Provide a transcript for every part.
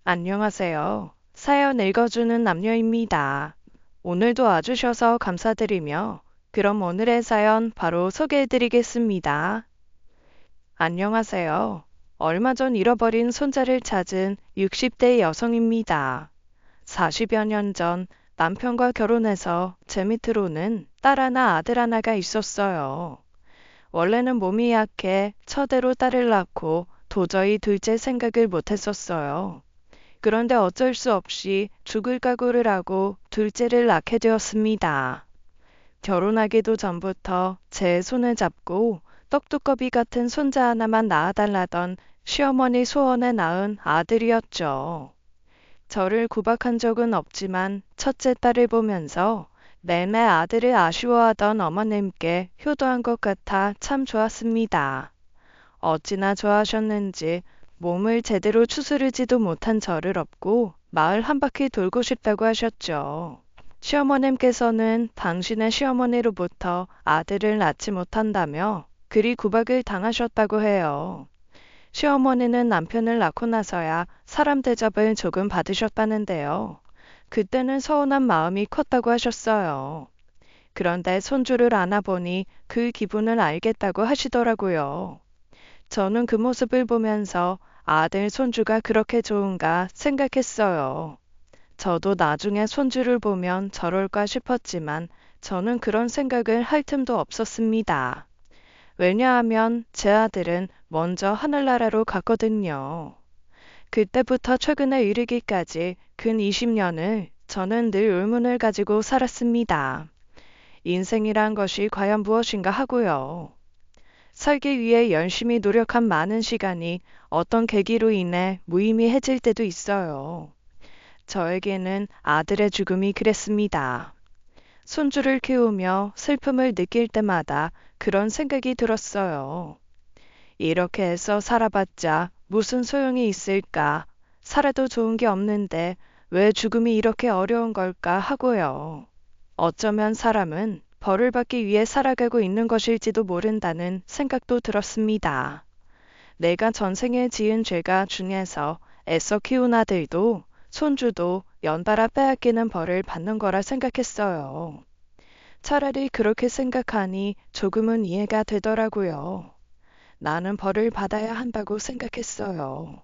안녕하세요. 사연 읽어주는 남녀입니다. 오늘도 와주셔서 감사드리며, 그럼 오늘의 사연 바로 소개해드리겠습니다. 안녕하세요. 얼마 전 잃어버린 손자를 찾은 60대 여성입니다. 40여 년 전 남편과 결혼해서 제 밑으로는 딸 하나, 아들 하나가 있었어요. 원래는 몸이 약해 첫애로 딸을 낳고 도저히 둘째 생각을 못했었어요. 그런데 어쩔 수 없이 죽을 각오를 하고 둘째를 낳게 되었습니다. 결혼하기도 전부터 제 손을 잡고 떡두꺼비 같은 손자 하나만 낳아달라던 시어머니 소원에 낳은 아들이었죠. 저를 구박한 적은 없지만 첫째 딸을 보면서 내내 아들을 아쉬워하던 어머님께 효도한 것 같아 참 좋았습니다. 어찌나 좋아하셨는지 몸을 제대로 추스르지도 못한 저를 업고 마을 한 바퀴 돌고 싶다고 하셨죠. 시어머님께서는 당신의 시어머니로부터 아들을 낳지 못한다며 그리 구박을 당하셨다고 해요. 시어머니는 남편을 낳고 나서야 사람 대접을 조금 받으셨다는데요. 그때는 서운한 마음이 컸다고 하셨어요. 그런데 손주를 안아보니 그 기분을 알겠다고 하시더라고요. 저는 그 모습을 보면서 아들, 손주가 그렇게 좋은가 생각했어요. 저도 나중에 손주를 보면 저럴까 싶었지만 저는 그런 생각을 할 틈도 없었습니다. 왜냐하면 제 아들은 먼저 하늘나라로 갔거든요. 그때부터 최근에 이르기까지 근 20년을 저는 늘 의문을 가지고 살았습니다. 인생이란 것이 과연 무엇인가 하고요. 살기 위해 열심히 노력한 많은 시간이 어떤 계기로 인해 무의미해질 때도 있어요. 저에게는 아들의 죽음이 그랬습니다. 손주를 키우며 슬픔을 느낄 때마다 그런 생각이 들었어요. 이렇게 해서 살아봤자 무슨 소용이 있을까? 살아도 좋은 게 없는데 왜 죽음이 이렇게 어려운 걸까 하고요. 어쩌면 사람은 벌을 받기 위해 살아가고 있는 것일지도 모른다는 생각도 들었습니다. 내가 전생에 지은 죄가 중에서 애써 키운 아들도 손주도 연달아 빼앗기는 벌을 받는 거라 생각했어요. 차라리 그렇게 생각하니 조금은 이해가 되더라고요. 나는 벌을 받아야 한다고 생각했어요.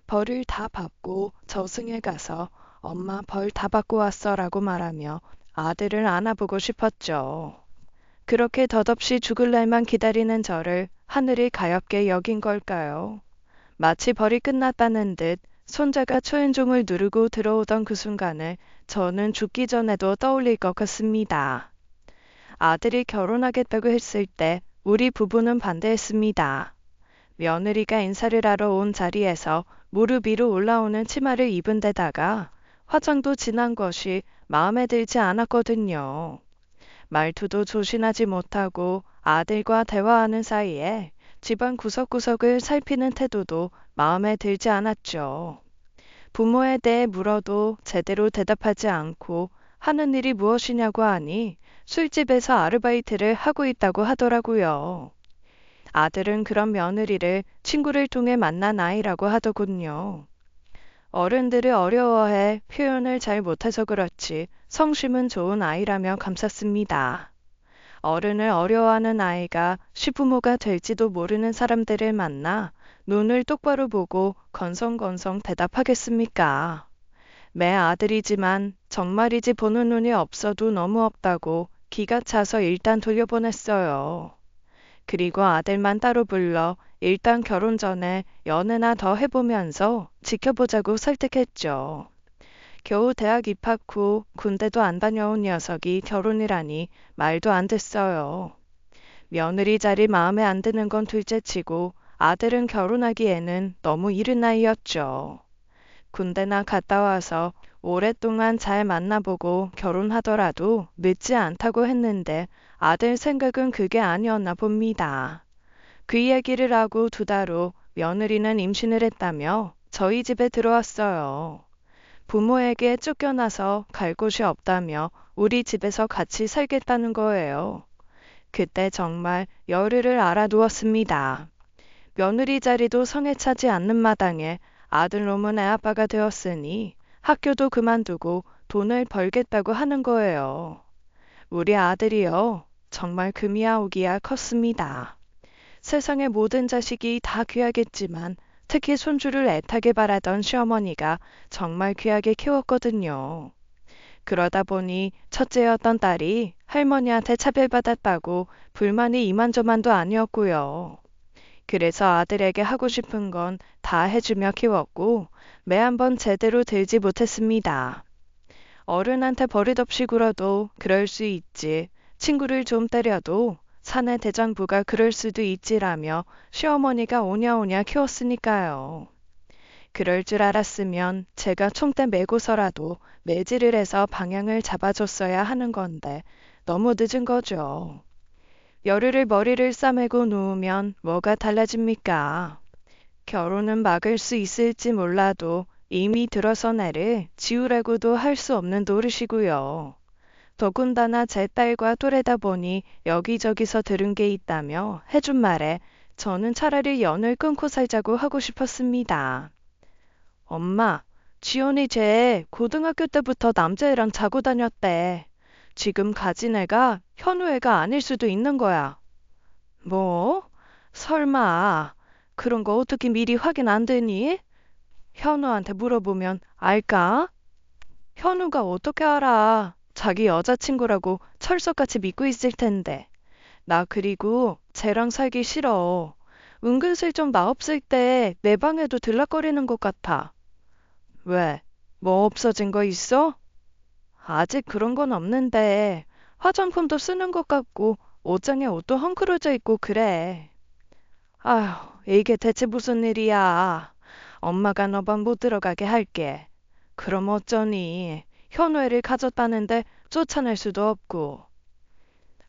벌을 다 받고 저승에 가서 엄마 벌 다 받고 왔어 라고 말하며 아들을 안아보고 싶었죠. 그렇게 덧없이 죽을 날만 기다리는 저를 하늘이 가엾게 여긴 걸까요? 마치 벌이 끝났다는 듯 손자가 초인종을 누르고 들어오던 그 순간을 저는 죽기 전에도 떠올릴 것 같습니다. 아들이 결혼하겠다고 했을 때 우리 부부는 반대했습니다. 며느리가 인사를 하러 온 자리에서 무릎 위로 올라오는 치마를 입은 데다가 화장도 진한 것이 마음에 들지 않았거든요. 말투도 조신하지 못하고 아들과 대화하는 사이에 집안 구석구석을 살피는 태도도 마음에 들지 않았죠. 부모에 대해 물어도 제대로 대답하지 않고 하는 일이 무엇이냐고 하니 술집에서 아르바이트를 하고 있다고 하더라고요. 아들은 그런 며느리를 친구를 통해 만난 아이라고 하더군요. 어른들을 어려워해 표현을 잘 못해서 그렇지 성심은 좋은 아이라며 감쌌습니다. 어른을 어려워하는 아이가 시부모가 될지도 모르는 사람들을 만나 눈을 똑바로 보고 건성건성 대답하겠습니까? 매 아들이지만 정말이지 보는 눈이 없어도 너무 없다고 기가 차서 일단 돌려보냈어요. 그리고 아들만 따로 불러 일단 결혼 전에 연애나 더 해보면서 지켜보자고 설득했죠. 겨우 대학 입학 후 군대도 안 다녀온 녀석이 결혼이라니 말도 안 됐어요. 며느리 자리 마음에 안 드는 건 둘째치고 아들은 결혼하기에는 너무 이른 나이였죠. 군대나 갔다 와서 오랫동안 잘 만나보고 결혼하더라도 늦지 않다고 했는데 아들 생각은 그게 아니었나 봅니다. 그 이야기를 하고 2달 후 며느리는 임신을 했다며 저희 집에 들어왔어요. 부모에게 쫓겨나서 갈 곳이 없다며 우리 집에서 같이 살겠다는 거예요. 그때 정말 열흘을 알아두었습니다. 며느리 자리도 성에 차지 않는 마당에 아들놈은 애아빠가 되었으니 학교도 그만두고 돈을 벌겠다고 하는 거예요. 우리 아들이요. 정말 금이야 오기야 컸습니다. 세상의 모든 자식이 다 귀하겠지만 특히 손주를 애타게 바라던 시어머니가 정말 귀하게 키웠거든요. 그러다 보니 첫째였던 딸이 할머니한테 차별받았다고 불만이 이만저만도 아니었고요. 그래서 아들에게 하고 싶은 건 다 해주며 키웠고 매 한 번 제대로 들지 못했습니다. 어른한테 버릇없이 굴어도 그럴 수 있지. 친구를 좀 때려도 사내 대장부가 그럴 수도 있지라며 시어머니가 오냐오냐 키웠으니까요. 그럴 줄 알았으면 제가 총대 메고서라도 매질을 해서 방향을 잡아줬어야 하는 건데 너무 늦은 거죠. 열흘을 머리를 싸매고 누우면 뭐가 달라집니까? 결혼은 막을 수 있을지 몰라도 이미 들어선 애를 지우라고도 할 수 없는 노릇이고요. 더군다나 제 딸과 또래다 보니 여기저기서 들은 게 있다며 해준 말에 저는 차라리 연을 끊고 살자고 하고 싶었습니다. 엄마, 지연이 쟤 고등학교 때부터 남자애랑 자고 다녔대. 지금 가진 애가 현우 애가 아닐 수도 있는 거야. 뭐? 설마 그런 거 어떻게 미리 확인 안 되니? 현우한테 물어보면 알까? 현우가 어떻게 알아? 자기 여자친구라고 철석같이 믿고 있을 텐데. 나 그리고 쟤랑 살기 싫어. 은근슬쩍 나 없을 때 내 방에도 들락거리는 것 같아. 왜? 뭐 없어진 거 있어? 아직 그런 건 없는데 화장품도 쓰는 것 같고 옷장에 옷도 헝클어져 있고 그래. 아휴, 이게 대체 무슨 일이야. 엄마가 너 방 못 들어가게 할게. 그럼 어쩌니? 현우애를 가졌다는데 쫓아낼 수도 없고.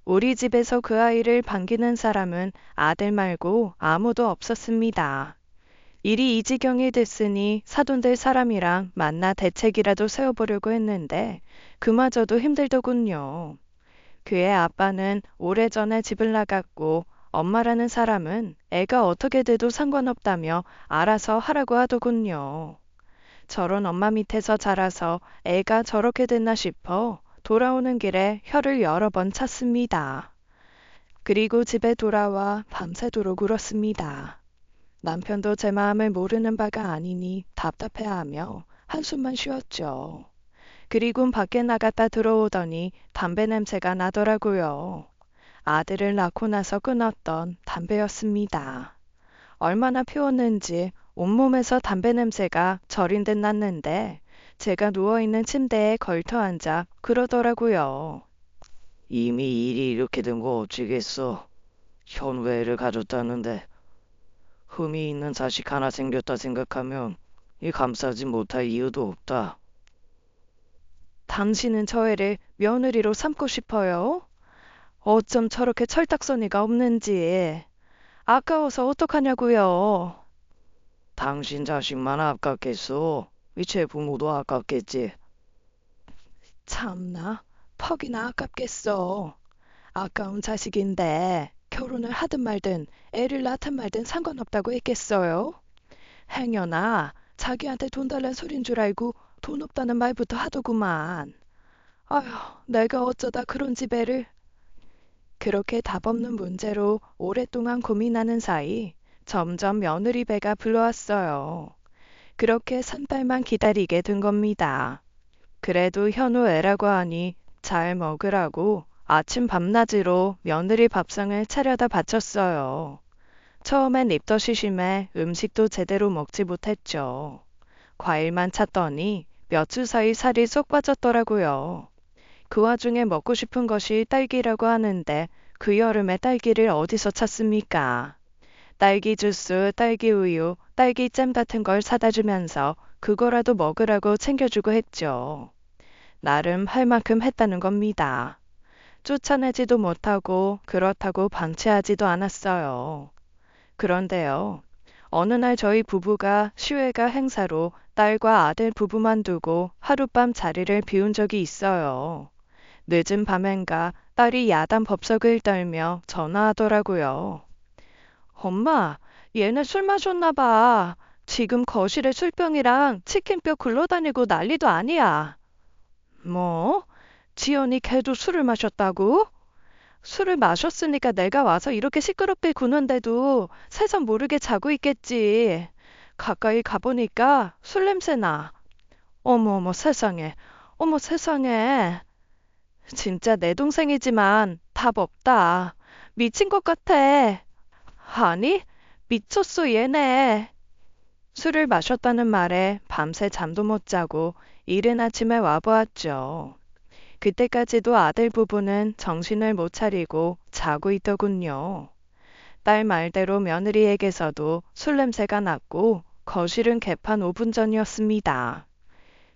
우리 집에서 그 아이를 반기는 사람은 아들 말고 아무도 없었습니다. 일이 이 지경이 됐으니 사돈들 사람이랑 만나 대책이라도 세워보려고 했는데 그마저도 힘들더군요. 그의 아빠는 오래전에 집을 나갔고 엄마라는 사람은 애가 어떻게 돼도 상관없다며 알아서 하라고 하더군요. 저런 엄마 밑에서 자라서 애가 저렇게 됐나 싶어 돌아오는 길에 혀를 여러 번 찼습니다. 그리고 집에 돌아와 밤새도록 울었습니다. 남편도 제 마음을 모르는 바가 아니니 답답해하며 한숨만 쉬었죠. 그리고 밖에 나갔다 들어오더니 담배 냄새가 나더라고요. 아들을 낳고 나서 끊었던 담배였습니다. 얼마나 피웠는지 온몸에서 담배 냄새가 절인 듯 났는데 제가 누워있는 침대에 걸터앉아 그러더라고요. 이미 일이 이렇게 된 거 어찌겠어. 현우애를 가졌다는데 흠이 있는 자식 하나 생겼다 생각하면 이 감싸지 못할 이유도 없다. 당신은 저 애를 며느리로 삼고 싶어요? 어쩜 저렇게 철딱서니가 없는지. 아까워서 어떡하냐고요. 당신 자식만 아깝겠소. 이제 부모도 아깝겠지. 참나, 퍽이나 아깝겠어. 아까운 자식인데 결혼을 하든 말든 애를 낳든 말든 상관없다고 했겠어요? 행여나 자기한테 돈 달란 소린 줄 알고 돈 없다는 말부터 하더구만. 아휴, 내가 어쩌다 그런 집 애를. 그렇게 답없는 문제로 오랫동안 고민하는 사이 점점 며느리 배가 불러왔어요. 그렇게 3달만 기다리게 된 겁니다. 그래도 현우 애라고 하니 잘 먹으라고 아침 밤낮으로 며느리 밥상을 차려다 바쳤어요. 처음엔 입덧이 심해 음식도 제대로 먹지 못했죠. 과일만 찾더니 몇 주 사이 살이 쏙 빠졌더라고요. 그 와중에 먹고 싶은 것이 딸기라고 하는데 그 여름에 딸기를 어디서 찾습니까? 딸기 주스, 딸기 우유, 딸기잼 같은 걸 사다 주면서 그거라도 먹으라고 챙겨주고 했죠. 나름 할 만큼 했다는 겁니다. 쫓아내지도 못하고 그렇다고 방치하지도 않았어요. 그런데요. 어느 날 저희 부부가 시외가 행사로 딸과 아들 부부만 두고 하룻밤 자리를 비운 적이 있어요. 늦은 밤엔가 딸이 야단 법석을 떨며 전화하더라고요. 엄마, 얘네 술 마셨나 봐. 지금 거실에 술병이랑 치킨뼈 굴러다니고 난리도 아니야. 뭐? 지연이 걔도 술을 마셨다고? 술을 마셨으니까 내가 와서 이렇게 시끄럽게 구는데도 새삼 모르게 자고 있겠지. 가까이 가보니까 술 냄새 나. 어머 어머 세상에. 어머 세상에. 진짜 내 동생이지만 답 없다. 미친 것 같아. 아니, 미쳤어 얘네. 술을 마셨다는 말에 밤새 잠도 못 자고 이른 아침에 와보았죠. 그때까지도 아들 부부는 정신을 못 차리고 자고 있더군요. 딸 말대로 며느리에게서도 술 냄새가 났고 거실은 개판 5분 전이었습니다.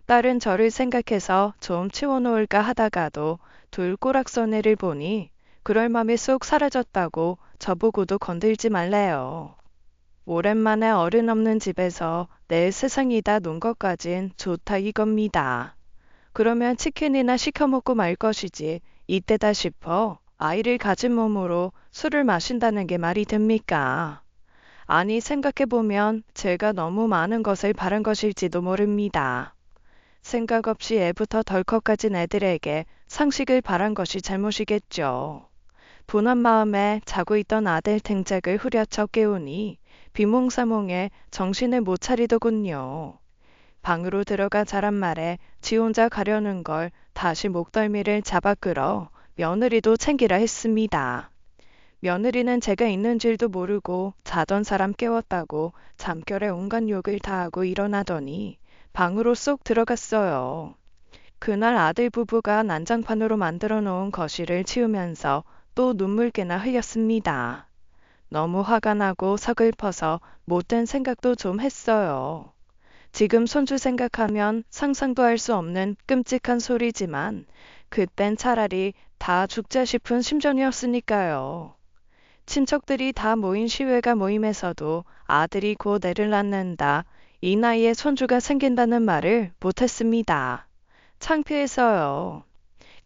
딸은 저를 생각해서 좀 치워놓을까 하다가도 둘 꼬락서내를 보니 그럴 맘이 쏙 사라졌다고 저보고도 건들지 말래요. 오랜만에 어른 없는 집에서 내 세상이다 논 것까진 좋다 이겁니다. 그러면 치킨이나 시켜 먹고 말 것이지 이때다 싶어 아이를 가진 몸으로 술을 마신다는 게 말이 됩니까? 아니 생각해보면 제가 너무 많은 것을 바란 것일지도 모릅니다. 생각 없이 애부터 덜컥 가진 애들에게 상식을 바란 것이 잘못이겠죠. 분한 마음에 자고 있던 아들 등짝을 후려쳐 깨우니 비몽사몽에 정신을 못 차리더군요. 방으로 들어가 자란 말에 지 혼자 가려는 걸 다시 목덜미를 잡아 끌어 며느리도 챙기라 했습니다. 며느리는 제가 있는 줄도 모르고 자던 사람 깨웠다고 잠결에 온갖 욕을 다 하고 일어나더니 방으로 쏙 들어갔어요. 그날 아들 부부가 난장판으로 만들어 놓은 거실을 치우면서 또 눈물개나 흘렸습니다. 너무 화가 나고 서글퍼서 못된 생각도 좀 했어요. 지금 손주 생각하면 상상도 할 수 없는 끔찍한 소리지만 그땐 차라리 다 죽자 싶은 심정이었으니까요. 친척들이 다 모인 시외가 모임에서도 아들이 곧 애를 낳는다, 이 나이에 손주가 생긴다는 말을 못했습니다. 창피해서요.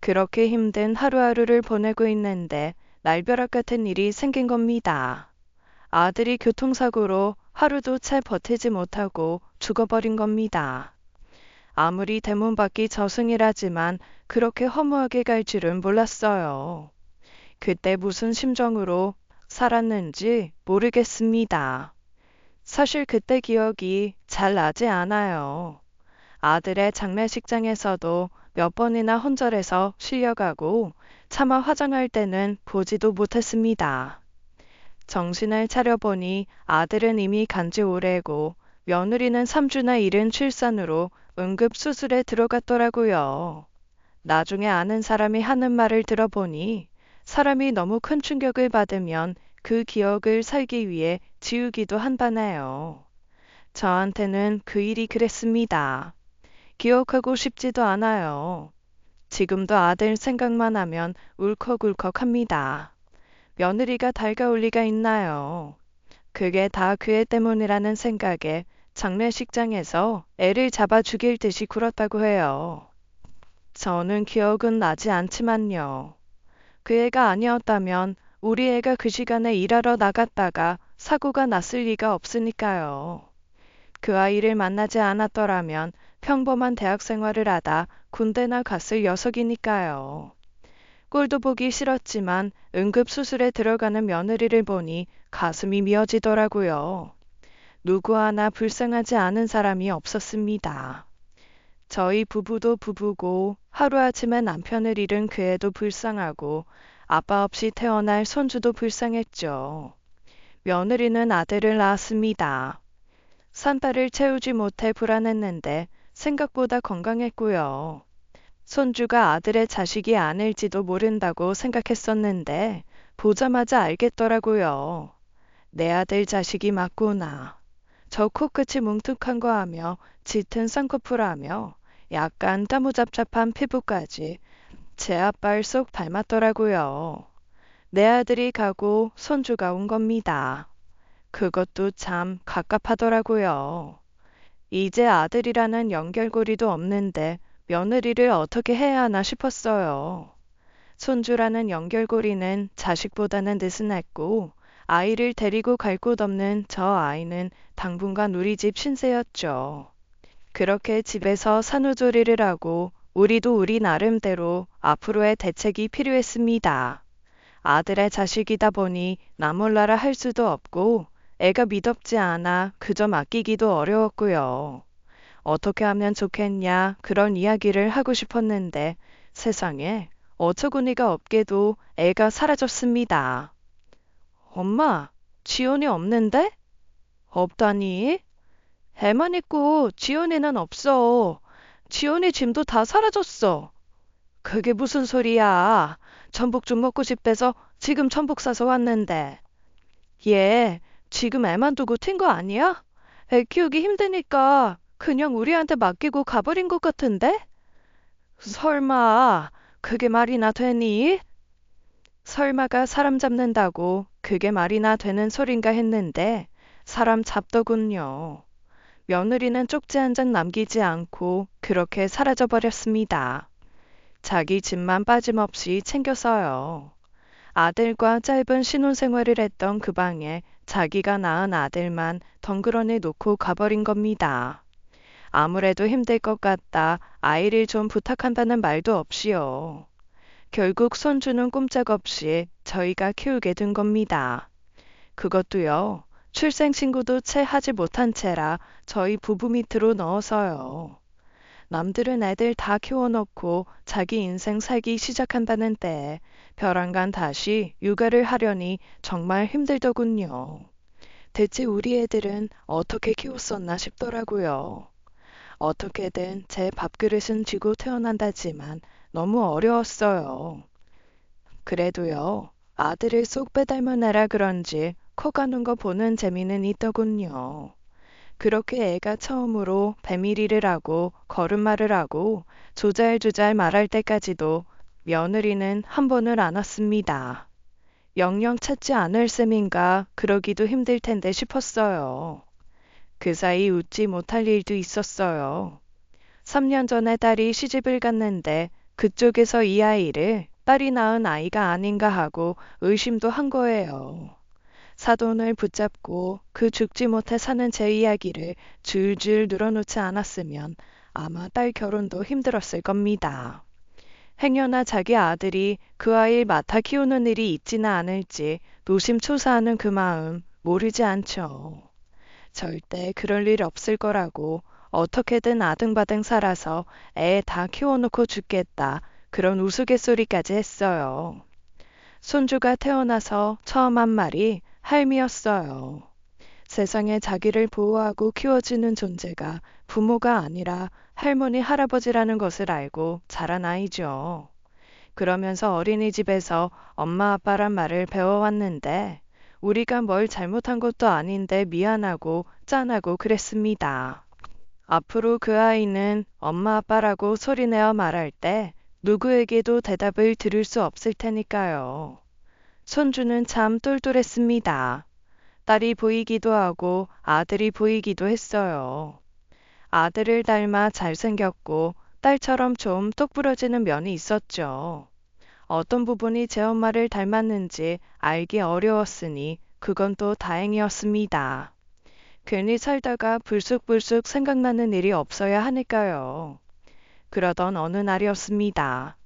그렇게 힘든 하루하루를 보내고 있는데 날벼락 같은 일이 생긴 겁니다. 아들이 교통사고로 하루도 채 버티지 못하고 죽어버린 겁니다. 아무리 대문 밖이 저승이라지만 그렇게 허무하게 갈 줄은 몰랐어요. 그때 무슨 심정으로 살았는지 모르겠습니다. 사실 그때 기억이 잘 나지 않아요. 아들의 장례식장에서도 몇 번이나 혼절해서 실려가고 차마 화장할 때는 보지도 못했습니다. 정신을 차려보니 아들은 이미 간지 오래고 며느리는 3주나 이른 출산으로 응급수술에 들어갔더라고요. 나중에 아는 사람이 하는 말을 들어보니 사람이 너무 큰 충격을 받으면 그 기억을 살기 위해 지우기도 한다네요. 저한테는 그 일이 그랬습니다. 기억하고 싶지도 않아요. 지금도 아들 생각만 하면 울컥울컥합니다. 며느리가 달가울 리가 있나요? 그게 다 그 애 때문이라는 생각에 장례식장에서 애를 잡아 죽일 듯이 굴었다고 해요. 저는 기억은 나지 않지만요. 그 애가 아니었다면 우리 애가 그 시간에 일하러 나갔다가 사고가 났을 리가 없으니까요. 그 아이를 만나지 않았더라면 평범한 대학 생활을 하다 군대나 갔을 녀석이니까요. 꼴도 보기 싫었지만 응급수술에 들어가는 며느리를 보니 가슴이 미어지더라고요. 누구 하나 불쌍하지 않은 사람이 없었습니다. 저희 부부도 부부고 하루아침에 남편을 잃은 그 애도 불쌍하고 아빠 없이 태어날 손주도 불쌍했죠. 며느리는 아들을 낳았습니다. 산딸을 채우지 못해 불안했는데 생각보다 건강했고요. 손주가 아들의 자식이 아닐지도 모른다고 생각했었는데 보자마자 알겠더라고요. 내 아들 자식이 맞구나. 저 코끝이 뭉툭한 거 하며 짙은 쌍꺼풀하며 약간 따무잡잡한 피부까지 제 아빠를 쏙 닮았더라고요. 내 아들이 가고 손주가 온 겁니다. 그것도 참 갑갑하더라고요. 이제 아들이라는 연결고리도 없는데 며느리를 어떻게 해야 하나 싶었어요. 손주라는 연결고리는 자식보다는 느슨했고 아이를 데리고 갈 곳 없는 저 아이는 당분간 우리 집 신세였죠. 그렇게 집에서 산후조리를 하고 우리도 우리 나름대로 앞으로의 대책이 필요했습니다. 아들의 자식이다 보니 나 몰라라 할 수도 없고 애가 미덥지 않아 그저 맡기기도 어려웠고요. 어떻게 하면 좋겠냐 그런 이야기를 하고 싶었는데 세상에 어처구니가 없게도 애가 사라졌습니다. 엄마, 지연이 없는데? 없다니? 애만 있고 지연이는 없어. 지연이 짐도 다 사라졌어. 그게 무슨 소리야? 전복 좀 먹고 싶대서 지금 전복 사서 왔는데. 얘 지금 애만 두고 튄 거 아니야? 애 키우기 힘드니까 그냥 우리한테 맡기고 가버린 것 같은데? 설마 그게 말이나 되니? 설마가 사람 잡는다고 그게 말이나 되는 소린가 했는데 사람 잡더군요. 며느리는 쪽지 한 장 남기지 않고 그렇게 사라져 버렸습니다. 자기 집만 빠짐없이 챙겼어요. 아들과 짧은 신혼생활을 했던 그 방에 자기가 낳은 아들만 덩그러니 놓고 가버린 겁니다. 아무래도 힘들 것 같다 아이를 좀 부탁한다는 말도 없이요. 결국 손주는 꼼짝없이 저희가 키우게 된 겁니다. 그것도요. 출생신고도 채 하지 못한 채라 저희 부부 밑으로 넣어서요. 남들은 애들 다 키워놓고 자기 인생 살기 시작한다는 때에 벼랑간 다시 육아를 하려니 정말 힘들더군요. 대체 우리 애들은 어떻게 키웠었나 싶더라고요. 어떻게든 제 밥그릇은 쥐고 태어난다지만 너무 어려웠어요. 그래도요, 아들을 쏙 빼닮은 애라 그런지 커가는 거 보는 재미는 있더군요. 그렇게 애가 처음으로 배밀이를 하고 걸음마를 하고 조잘조잘 말할 때까지도 며느리는 한 번을 안 왔습니다. 영영 찾지 않을 셈인가 그러기도 힘들 텐데 싶었어요. 그 사이 웃지 못할 일도 있었어요. 3년 전에 딸이 시집을 갔는데 그쪽에서 이 아이를 딸이 낳은 아이가 아닌가 하고 의심도 한 거예요. 사돈을 붙잡고 그 죽지 못해 사는 제 이야기를 줄줄 늘어놓지 않았으면 아마 딸 결혼도 힘들었을 겁니다. 행여나 자기 아들이 그 아이를 맡아 키우는 일이 있지는 않을지 노심초사하는 그 마음 모르지 않죠. 절대 그럴 일 없을 거라고 어떻게든 아등바등 살아서 애 다 키워놓고 죽겠다 그런 우스갯소리까지 했어요. 손주가 태어나서 처음 한 말이 할미였어요. 세상에 자기를 보호하고 키워주는 존재가 부모가 아니라 할머니, 할아버지라는 것을 알고 자란 아이죠. 그러면서 어린이집에서 엄마, 아빠란 말을 배워왔는데 우리가 뭘 잘못한 것도 아닌데 미안하고 짠하고 그랬습니다. 앞으로 그 아이는 엄마, 아빠라고 소리내어 말할 때 누구에게도 대답을 들을 수 없을 테니까요. 손주는 참 똘똘했습니다. 딸이 보이기도 하고 아들이 보이기도 했어요. 아들을 닮아 잘생겼고 딸처럼 좀 똑부러지는 면이 있었죠. 어떤 부분이 제 엄마를 닮았는지 알기 어려웠으니 그건 또 다행이었습니다. 괜히 살다가 불쑥불쑥 생각나는 일이 없어야 하니까요. 그러던 어느 날이었습니다.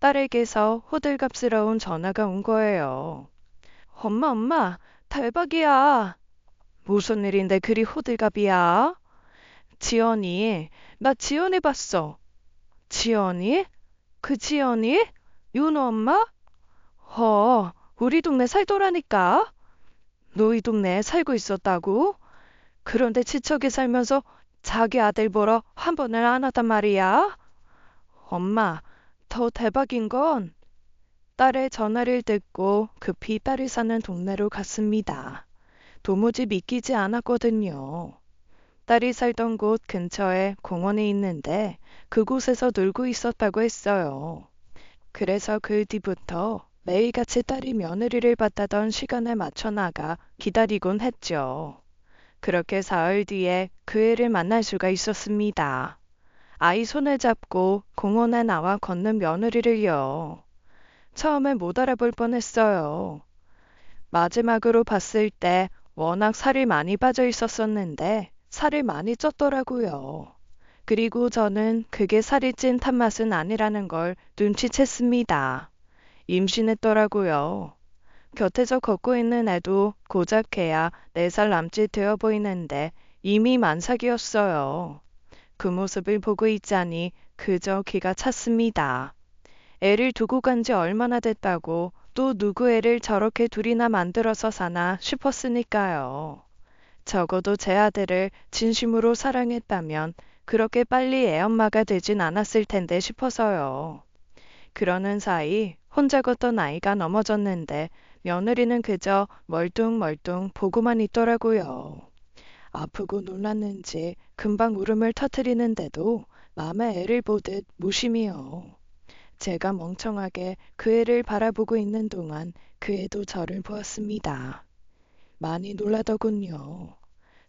딸에게서 호들갑스러운 전화가 온 거예요. 엄마, 대박이야. 무슨 일인데 그리 호들갑이야? 지연이, 나 지연이 봤어. 지연이? 그 지연이? 윤호 엄마? 우리 동네 살더라니까. 너희 동네에 살고 있었다고? 그런데 지척에 살면서 자기 아들 보러 한 번을 안 왔단 말이야? 엄마, 더 대박인 건 딸의 전화를 듣고 급히 딸이 사는 동네로 갔습니다. 도무지 믿기지 않았거든요. 딸이 살던 곳 근처에 공원이 있는데 그곳에서 놀고 있었다고 했어요. 그래서 그 뒤부터 매일같이 딸이 며느리를 받다던 시간에 맞춰 나가 기다리곤 했죠. 그렇게 사흘 뒤에 그 애를 만날 수가 있었습니다. 아이 손을 잡고 공원에 나와 걷는 며느리를요. 처음에 못 알아볼 뻔했어요. 마지막으로 봤을 때 워낙 살이 많이 빠져 있었었는데 살이 많이 쪘더라고요. 그리고 저는 그게 살이 찐 탓맛은 아니라는 걸 눈치챘습니다. 임신했더라고요. 곁에서 걷고 있는 애도 고작 걔야 4살 남짓 되어 보이는데 이미 만삭이었어요. 그 모습을 보고 있자니 그저 기가 찼습니다. 애를 두고 간지 얼마나 됐다고 또 누구 애를 저렇게 둘이나 만들어서 사나 싶었으니까요. 적어도 제 아들을 진심으로 사랑했다면 그렇게 빨리 애엄마가 되진 않았을 텐데 싶어서요. 그러는 사이 혼자 걷던 아이가 넘어졌는데 며느리는 그저 멀뚱멀뚱 보고만 있더라고요. 아프고 놀랐는지 금방 울음을 터뜨리는데도 남의 애를 보듯 무심히요. 제가 멍청하게 그 애를 바라보고 있는 동안 그 애도 저를 보았습니다. 많이 놀라더군요.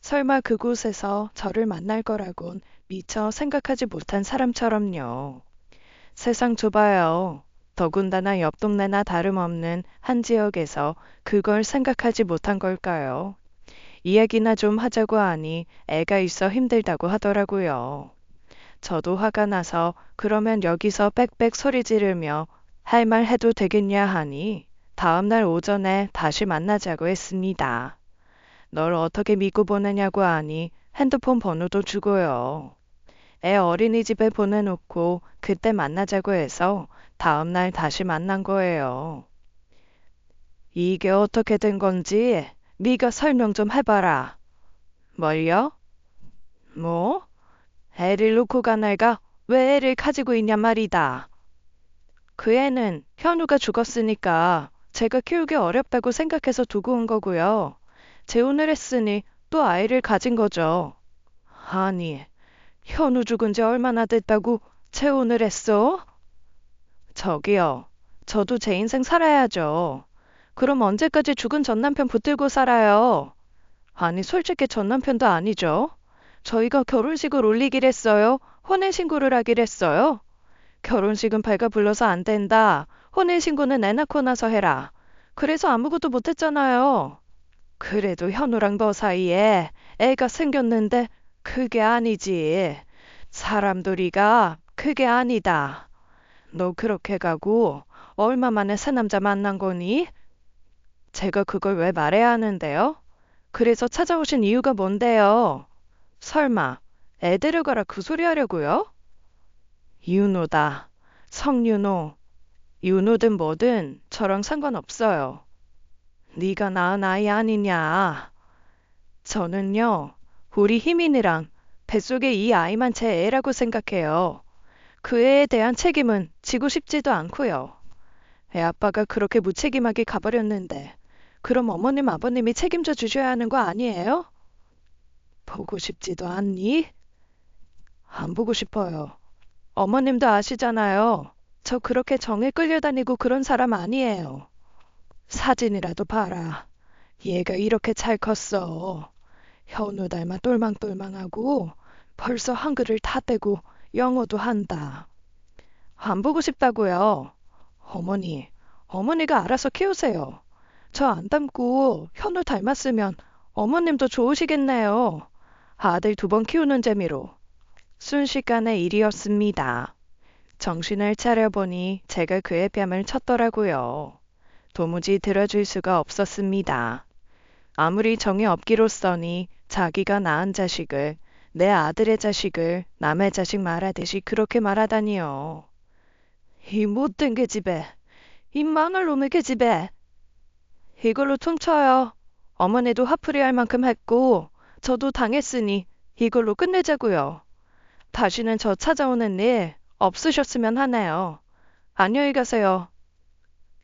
설마 그곳에서 저를 만날 거라곤 미처 생각하지 못한 사람처럼요. 세상 좁아요. 더군다나 옆 동네나 다름없는 한 지역에서 그걸 생각하지 못한 걸까요? 이야기나 좀 하자고 하니 애가 있어 힘들다고 하더라고요. 저도 화가 나서 그러면 여기서 빽빽 소리 지르며 할 말 해도 되겠냐 하니 다음날 오전에 다시 만나자고 했습니다. 널 어떻게 믿고 보내냐고 하니 핸드폰 번호도 주고요. 애 어린이집에 보내놓고 그때 만나자고 해서 다음날 다시 만난 거예요. 이게 어떻게 된 건지 네가 설명 좀 해봐라. 뭘요? 뭐? 애를 놓고 간 애가 왜 애를 가지고 있냔 말이다. 그 애는 현우가 죽었으니까 제가 키우기 어렵다고 생각해서 두고 온 거고요. 재혼을 했으니 또 아이를 가진 거죠. 아니, 현우 죽은 지 얼마나 됐다고 재혼을 했어? 저기요, 저도 제 인생 살아야죠. 그럼 언제까지 죽은 전 남편 붙들고 살아요? 아니, 솔직히 전 남편도 아니죠. 저희가 결혼식을 올리기로 했어요? 혼인신고를 하기로 했어요? 결혼식은 배가 불러서 안 된다. 혼인신고는 애 낳고 나서 해라. 그래서 아무것도 못했잖아요. 그래도 현우랑 너 사이에 애가 생겼는데 그게 아니지. 사람들이가 그게 아니다. 너 그렇게 가고 얼마 만에 새 남자 만난 거니? 제가 그걸 왜 말해야 하는데요? 그래서 찾아오신 이유가 뭔데요? 설마 애 데려가라 그 소리 하려고요? 윤호다. 성윤호. 윤호든 뭐든 저랑 상관없어요. 네가 낳은 아이 아니냐. 저는요, 우리 희민이랑 뱃속에 이 아이만 제 애라고 생각해요. 그 애에 대한 책임은 지고 싶지도 않고요. 애 아빠가 그렇게 무책임하게 가버렸는데 그럼 어머님 아버님이 책임져 주셔야 하는 거 아니에요? 보고 싶지도 않니? 안 보고 싶어요. 어머님도 아시잖아요. 저 그렇게 정에 끌려다니고 그런 사람 아니에요. 사진이라도 봐라. 얘가 이렇게 잘 컸어. 현우 닮아 똘망똘망하고 벌써 한글을 다 떼고 영어도 한다. 안 보고 싶다고요. 어머니, 어머니가 알아서 키우세요. 저 안 닮고 현우 닮았으면 어머님도 좋으시겠네요. 아들 2번 키우는 재미로. 순식간의 일이었습니다. 정신을 차려보니 제가 그의 뺨을 쳤더라고요. 도무지 들어줄 수가 없었습니다. 아무리 정이 없기로써니 자기가 낳은 자식을, 내 아들의 자식을 남의 자식 말하듯이 그렇게 말하다니요. 이 못된 계집애, 이 망할 놈의 계집애. 이걸로 퉁쳐요. 어머니도 화풀이 할 만큼 했고 저도 당했으니 이걸로 끝내자고요. 다시는 저 찾아오는 일 없으셨으면 하네요. 안녕히 가세요.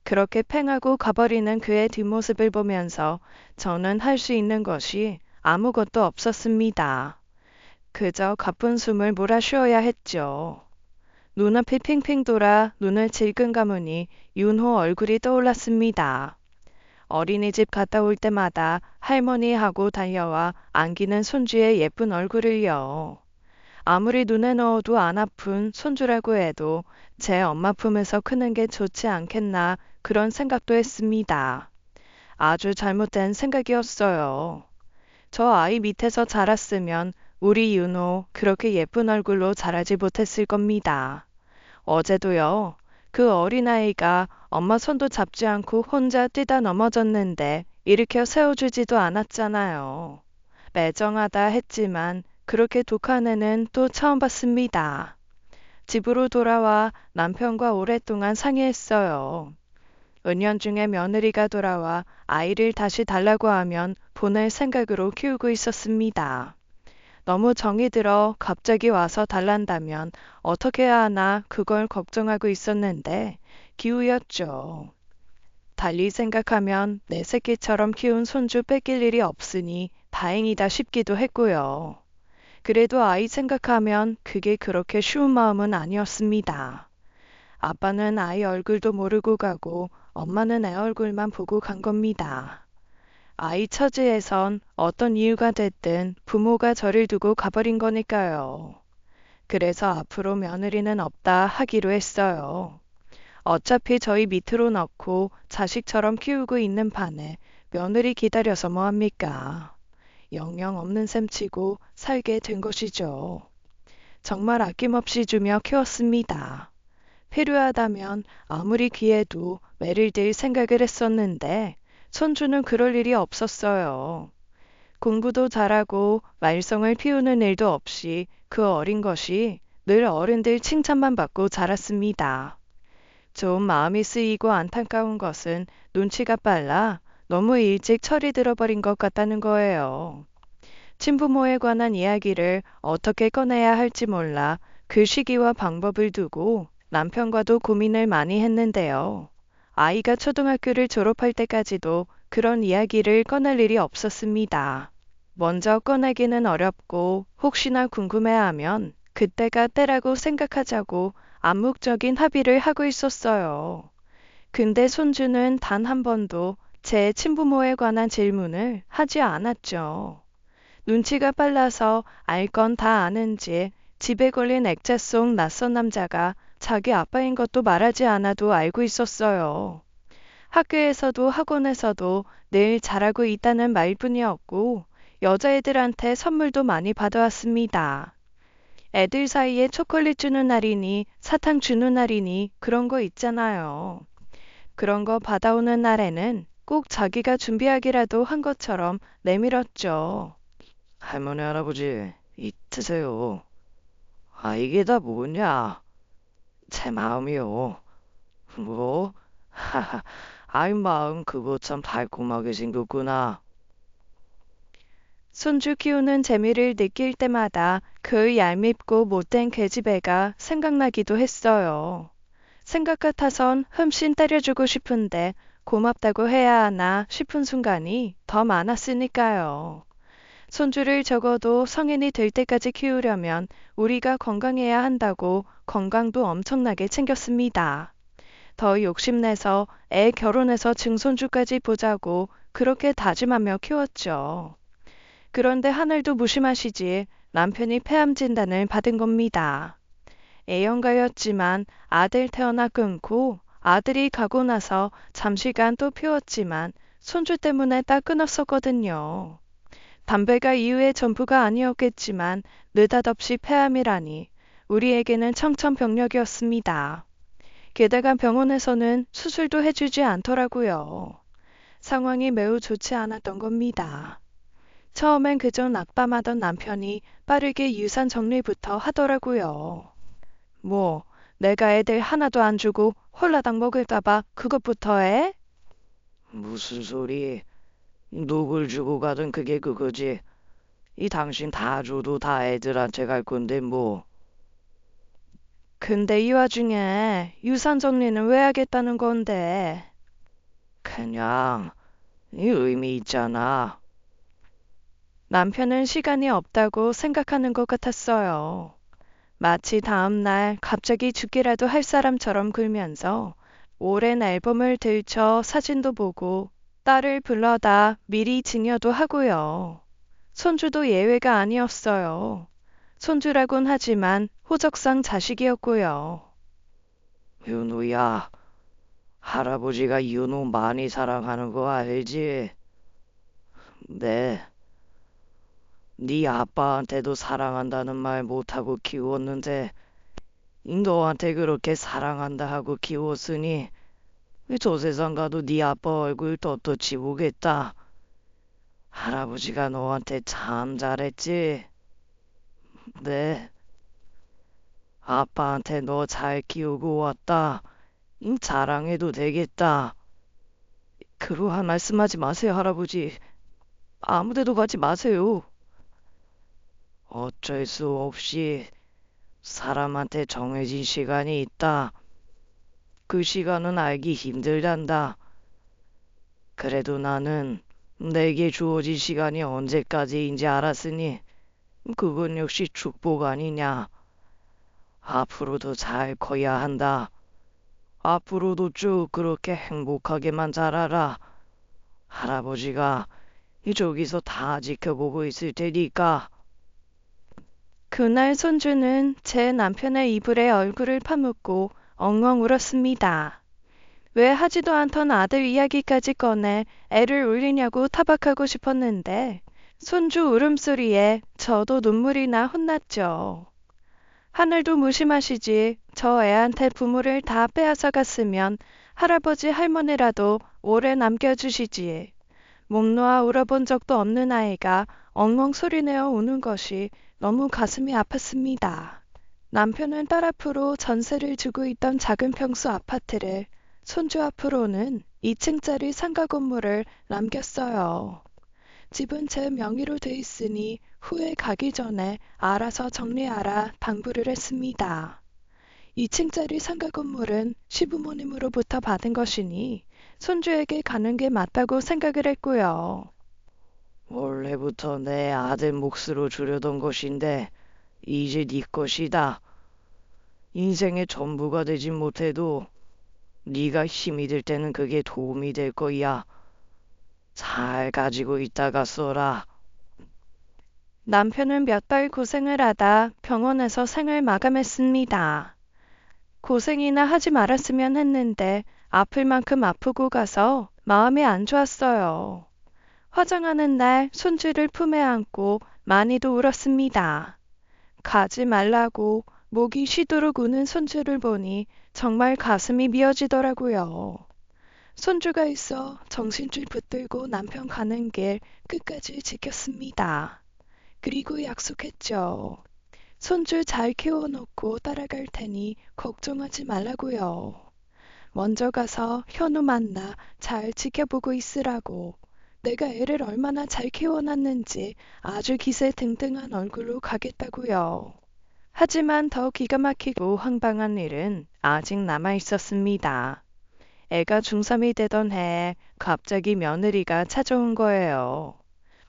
그렇게 팽하고 가버리는 그의 뒷모습을 보면서 저는 할 수 있는 것이 아무것도 없었습니다. 그저 가쁜 숨을 몰아쉬어야 했죠. 눈앞이 핑핑 돌아 눈을 질끈 감으니 윤호 얼굴이 떠올랐습니다. 어린이집 갔다 올 때마다 할머니하고 달려와 안기는 손주의 예쁜 얼굴을요. 아무리 눈에 넣어도 안 아픈 손주라고 해도 제 엄마 품에서 크는 게 좋지 않겠나 그런 생각도 했습니다. 아주 잘못된 생각이었어요. 저 아이 밑에서 자랐으면 우리 윤호 그렇게 예쁜 얼굴로 자라지 못했을 겁니다. 어제도요. 그 어린아이가 엄마 손도 잡지 않고 혼자 뛰다 넘어졌는데 일으켜 세워주지도 않았잖아요. 매정하다 했지만 그렇게 독한 애는 또 처음 봤습니다. 집으로 돌아와 남편과 오랫동안 상의했어요. 은연중에 며느리가 돌아와 아이를 다시 달라고 하면 보낼 생각으로 키우고 있었습니다. 너무 정이 들어 갑자기 와서 달란다면 어떻게 해야 하나 그걸 걱정하고 있었는데 기우였죠. 달리 생각하면 내 새끼처럼 키운 손주 뺏길 일이 없으니 다행이다 싶기도 했고요. 그래도 아이 생각하면 그게 그렇게 쉬운 마음은 아니었습니다. 아빠는 아이 얼굴도 모르고 가고 엄마는 애 얼굴만 보고 간 겁니다. 아이 처지에선 어떤 이유가 됐든 부모가 저를 두고 가버린 거니까요. 그래서 앞으로 며느리는 없다 하기로 했어요. 어차피 저희 밑으로 넣고 자식처럼 키우고 있는 판에 며느리 기다려서 뭐합니까? 영영 없는 셈 치고 살게 된 것이죠. 정말 아낌없이 주며 키웠습니다. 필요하다면 아무리 귀해도 매를 들 생각을 했었는데 손주는 그럴 일이 없었어요. 공부도 잘하고 말썽을 피우는 일도 없이 그 어린 것이 늘 어른들 칭찬만 받고 자랐습니다. 좀 마음이 쓰이고 안타까운 것은 눈치가 빨라 너무 일찍 철이 들어버린 것 같다는 거예요. 친부모에 관한 이야기를 어떻게 꺼내야 할지 몰라 그 시기와 방법을 두고 남편과도 고민을 많이 했는데요. 아이가 초등학교를 졸업할 때까지도 그런 이야기를 꺼낼 일이 없었습니다. 먼저 꺼내기는 어렵고 혹시나 궁금해하면 그때가 때라고 생각하자고 암묵적인 합의를 하고 있었어요. 근데 손주는 단 한 번도 제 친부모에 관한 질문을 하지 않았죠. 눈치가 빨라서 알 건 다 아는지 집에 걸린 액자 속 낯선 남자가 자기 아빠인 것도 말하지 않아도 알고 있었어요. 학교에서도 학원에서도 늘 잘하고 있다는 말뿐이었고 여자애들한테 선물도 많이 받아왔습니다. 애들 사이에 초콜릿 주는 날이니 사탕 주는 날이니 그런 거 있잖아요. 그런 거 받아오는 날에는 꼭 자기가 준비하기라도 한 것처럼 내밀었죠. 할머니, 할아버지, 이 드세요. 아, 이게 다 뭐냐? 제 마음이요. 뭐? 하하, 아이 마음 그거 참 달콤하게 생겼구나. 손주 키우는 재미를 느낄 때마다 그 얄밉고 못된 계집애가 생각나기도 했어요. 생각 같아선 흠씬 때려주고 싶은데 고맙다고 해야 하나 싶은 순간이 더 많았으니까요. 손주를 적어도 성인이 될 때까지 키우려면 우리가 건강해야 한다고 건강도 엄청나게 챙겼습니다. 더 욕심내서 애 결혼해서 증손주까지 보자고 그렇게 다짐하며 키웠죠. 그런데 하늘도 무심하시지 남편이 폐암 진단을 받은 겁니다. 애연가였지만 아들 태어나 끊고 아들이 가고 나서 잠시간 또 피웠지만 손주 때문에 딱 끊었었거든요. 담배가 이유의 전부가 아니었겠지만 느닷없이 폐암이라니 우리에게는 청천벽력이었습니다. 게다가 병원에서는 수술도 해주지 않더라고요. 상황이 매우 좋지 않았던 겁니다. 처음엔 그저 낙담하던 남편이 빠르게 유산 정리부터 하더라고요. 뭐, 내가 애들 하나도 안 주고 홀라당 먹을까봐 그것부터 해? 무슨 소리? 누굴 주고 가든 그게 그거지. 이 당신 다 줘도 다 애들한테 갈 건데 뭐. 근데 이 와중에 유산 정리는 왜 하겠다는 건데? 그냥 이 의미 있잖아. 남편은 시간이 없다고 생각하는 것 같았어요. 마치 다음날 갑자기 죽기라도 할 사람처럼 굴면서 오랜 앨범을 들춰 사진도 보고 딸을 불러다 미리 증여도 하고요. 손주도 예외가 아니었어요. 손주라곤 하지만 호적상 자식이었고요. 윤우야, 할아버지가 윤호 많이 사랑하는 거 알지? 네. 네 아빠한테도 사랑한다는 말 못하고 키웠는데 너한테 그렇게 사랑한다 하고 키웠으니 저 세상 가도 네 아빠 얼굴 떳떳이 보겠다. 할아버지가 너한테 참 잘했지? 네. 아빠한테 너 잘 키우고 왔다. 자랑해도 되겠다. 그러한 말씀하지 마세요, 할아버지. 아무데도 가지 마세요. 어쩔 수 없이 사람한테 정해진 시간이 있다. 그 시간은 알기 힘들단다. 그래도 나는 내게 주어진 시간이 언제까지인지 알았으니 그건 역시 축복 아니냐. 앞으로도 잘 커야 한다. 앞으로도 쭉 그렇게 행복하게만 자라라. 할아버지가 저기서 다 지켜보고 있을 테니까. 그날 손주는 제 남편의 이불에 얼굴을 파묻고 엉엉 울었습니다. 왜 하지도 않던 아들 이야기까지 꺼내 애를 울리냐고 타박하고 싶었는데 손주 울음소리에 저도 눈물이 나 혼났죠. 하늘도 무심하시지 저 애한테 부모를 다 빼앗아 갔으면 할아버지 할머니라도 오래 남겨주시지. 목 놓아 울어본 적도 없는 아이가 엉엉 소리내어 우는 것이 너무 가슴이 아팠습니다. 남편은 딸 앞으로 전세를 주고 있던 작은 평수 아파트를 손주 앞으로는 2층짜리 상가 건물을 남겼어요. 집은 제 명의로 돼 있으니 후에 가기 전에 알아서 정리하라 당부를 했습니다. 2층짜리 상가 건물은 시부모님으로부터 받은 것이니 손주에게 가는 게 맞다고 생각을 했고요. 원래부터 내 아들 몫으로 주려던 것인데 이제 네 것이다. 인생의 전부가 되진 못해도 네가 힘이 들 때는 그게 도움이 될 거야. 잘 가지고 있다가 써라. 남편은 몇 달 고생을 하다 병원에서 생을 마감했습니다. 고생이나 하지 말았으면 했는데 아플 만큼 아프고 가서 마음이 안 좋았어요. 화장하는 날 손주를 품에 안고 많이도 울었습니다. 가지 말라고 목이 쉬도록 우는 손주를 보니 정말 가슴이 미어지더라고요. 손주가 있어 정신줄 붙들고 남편 가는 길 끝까지 지켰습니다. 그리고 약속했죠. 손주 잘 키워놓고 따라갈 테니 걱정하지 말라고요. 먼저 가서 현우 만나 잘 지켜보고 있으라고. 내가 애를 얼마나 잘 키워놨는지 아주 기세등등한 얼굴로 가겠다고요. 하지만 더 기가 막히고 황당한 일은 아직 남아 있었습니다. 애가 중3이 되던 해에 갑자기 며느리가 찾아온 거예요.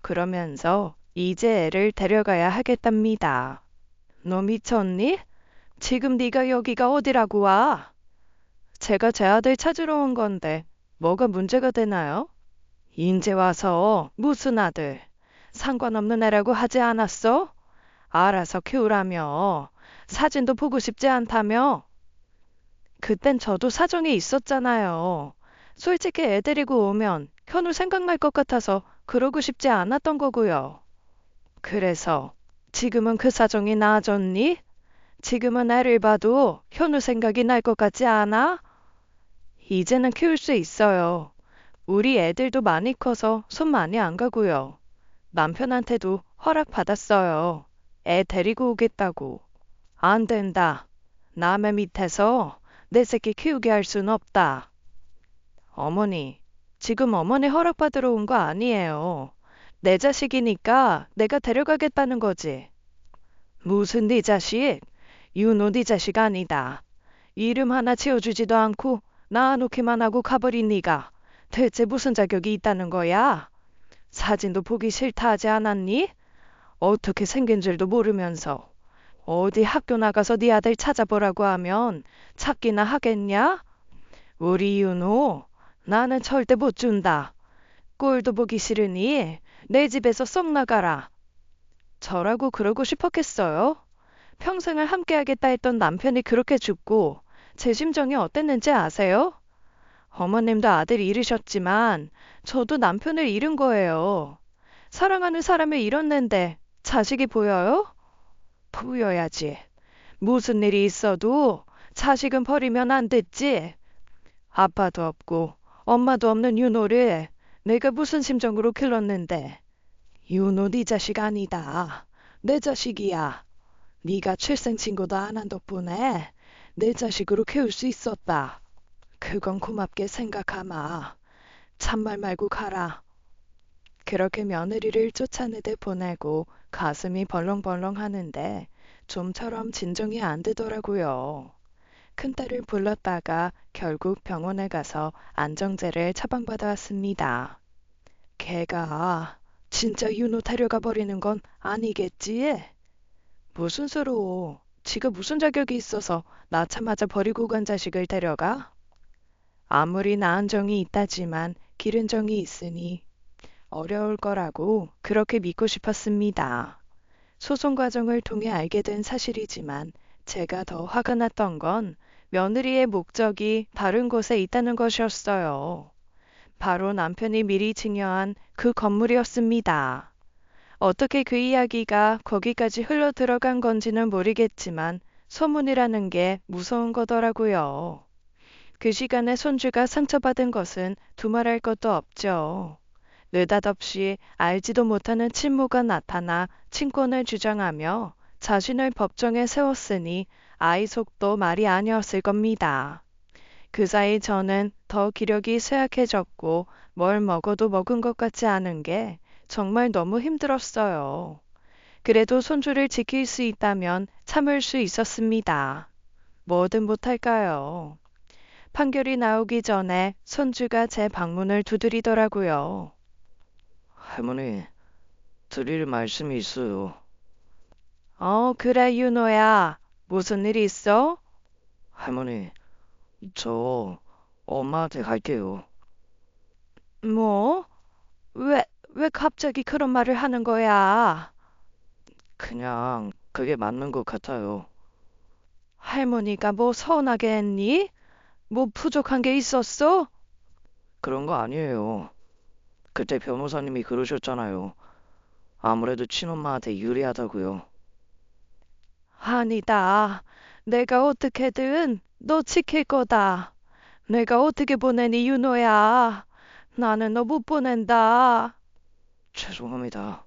그러면서 이제 애를 데려가야 하겠답니다. 너 미쳤니? 지금 네가 여기가 어디라고 와? 제가 제 아들 찾으러 온 건데 뭐가 문제가 되나요? 인제 와서 무슨 아들? 상관없는 애라고 하지 않았어? 알아서 키우라며. 사진도 보고 싶지 않다며. 그땐 저도 사정이 있었잖아요. 솔직히 애 데리고 오면 현우 생각날 것 같아서 그러고 싶지 않았던 거고요. 그래서 지금은 그 사정이 나아졌니? 지금은 애를 봐도 현우 생각이 날 것 같지 않아? 이제는 키울 수 있어요. 우리 애들도 많이 커서 손 많이 안 가고요. 남편한테도 허락 받았어요. 애 데리고 오겠다고. 안 된다. 남의 밑에서 내 새끼 키우게 할 순 없다. 어머니, 지금 어머니 허락받으러 온 거 아니에요. 내 자식이니까 내가 데려가겠다는 거지. 무슨 네 자식? 윤호 네 자식 아니다. 이름 하나 지어주지도 않고 낳아놓기만 하고 가버린 네가 대체 무슨 자격이 있다는 거야? 사진도 보기 싫다 하지 않았니? 어떻게 생긴 줄도 모르면서 어디 학교 나가서 네 아들 찾아보라고 하면 찾기나 하겠냐? 우리 윤호, 나는 절대 못 준다. 꼴도 보기 싫으니 내 집에서 썩 나가라. 저라고 그러고 싶었겠어요? 평생을 함께하겠다 했던 남편이 그렇게 죽고 제 심정이 어땠는지 아세요? 어머님도 아들 잃으셨지만 저도 남편을 잃은 거예요. 사랑하는 사람을 잃었는데 자식이 보여요? 보여야지. 무슨 일이 있어도 자식은 버리면 안 됐지. 아빠도 없고 엄마도 없는 윤호를 내가 무슨 심정으로 길렀는데. 윤호 네 자식 아니다. 내 자식이야. 네가 출생신고도 안 한 덕분에 내 자식으로 키울 수 있었다. 그건 고맙게 생각하마. 참말 말고 가라. 그렇게 며느리를 쫓아내듯 보내고 가슴이 벌렁벌렁 하는데 좀처럼 진정이 안 되더라고요. 큰딸을 불렀다가 결국 병원에 가서 안정제를 처방받아 왔습니다. 걔가 진짜 윤호 데려가 버리는 건 아니겠지? 무슨 소로? 지가 무슨 자격이 있어서 낳자마자 버리고 간 자식을 데려가? 아무리 낳은 정이 있다지만 기른 정이 있으니 어려울 거라고 그렇게 믿고 싶었습니다. 소송 과정을 통해 알게 된 사실이지만 제가 더 화가 났던 건 며느리의 목적이 다른 곳에 있다는 것이었어요. 바로 남편이 미리 증여한 그 건물이었습니다. 어떻게 그 이야기가 거기까지 흘러 들어간 건지는 모르겠지만 소문이라는 게 무서운 거더라고요. 그 시간에 손주가 상처받은 것은 두말할 것도 없죠. 느닷없이 알지도 못하는 친모가 나타나 친권을 주장하며 자신을 법정에 세웠으니 아이 속도 말이 아니었을 겁니다. 그 사이 저는 더 기력이 쇠약해졌고 뭘 먹어도 먹은 것 같지 않은 게 정말 너무 힘들었어요. 그래도 손주를 지킬 수 있다면 참을 수 있었습니다. 뭐든 못할까요? 판결이 나오기 전에 손주가 제 방문을 두드리더라고요. 할머니, 드릴 말씀이 있어요. 그래, 윤호야. 무슨 일 있어? 할머니, 저 엄마한테 갈게요. 뭐? 왜 갑자기 그런 말을 하는 거야? 그냥 그게 맞는 것 같아요. 할머니가 뭐 서운하게 했니? 뭐 부족한 게 있었어? 그런 거 아니에요. 그때 변호사님이 그러셨잖아요. 아무래도 친엄마한테 유리하다고요. 아니다. 내가 어떻게든 너 지킬 거다. 내가 어떻게 보내니, 윤호야. 나는 너 못 보낸다. 죄송합니다.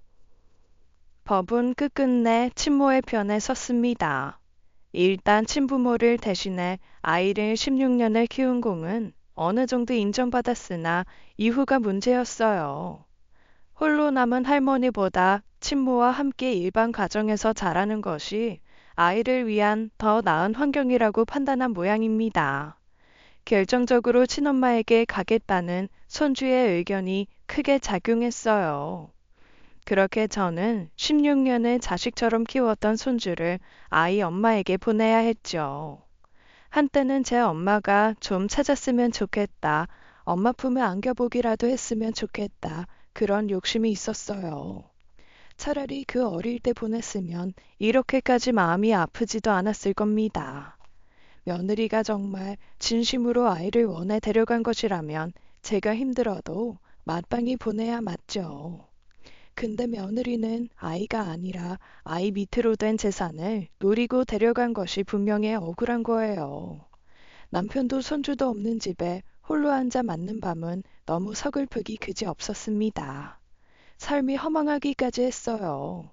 법은 끝끝내 친모의 편에 섰습니다. 일단 친부모를 대신해 아이를 16년을 키운 공은 어느 정도 인정받았으나 이후가 문제였어요. 홀로 남은 할머니보다 친모와 함께 일반 가정에서 자라는 것이 아이를 위한 더 나은 환경이라고 판단한 모양입니다. 결정적으로 친엄마에게 가겠다는 손주의 의견이 크게 작용했어요. 그렇게 저는 16년을 자식처럼 키웠던 손주를 아이 엄마에게 보내야 했죠. 한때는 제 엄마가 좀 찾았으면 좋겠다. 엄마 품에 안겨보기라도 했으면 좋겠다. 그런 욕심이 있었어요. 차라리 그 어릴 때 보냈으면 이렇게까지 마음이 아프지도 않았을 겁니다. 며느리가 정말 진심으로 아이를 원해 데려간 것이라면 제가 힘들어도 마땅히 보내야 맞죠. 근데 며느리는 아이가 아니라 아이 밑으로 된 재산을 노리고 데려간 것이 분명히 억울한 거예요. 남편도 손주도 없는 집에 홀로 앉아 맞는 밤은 너무 서글프기 그지 없었습니다. 삶이 허망하기까지 했어요.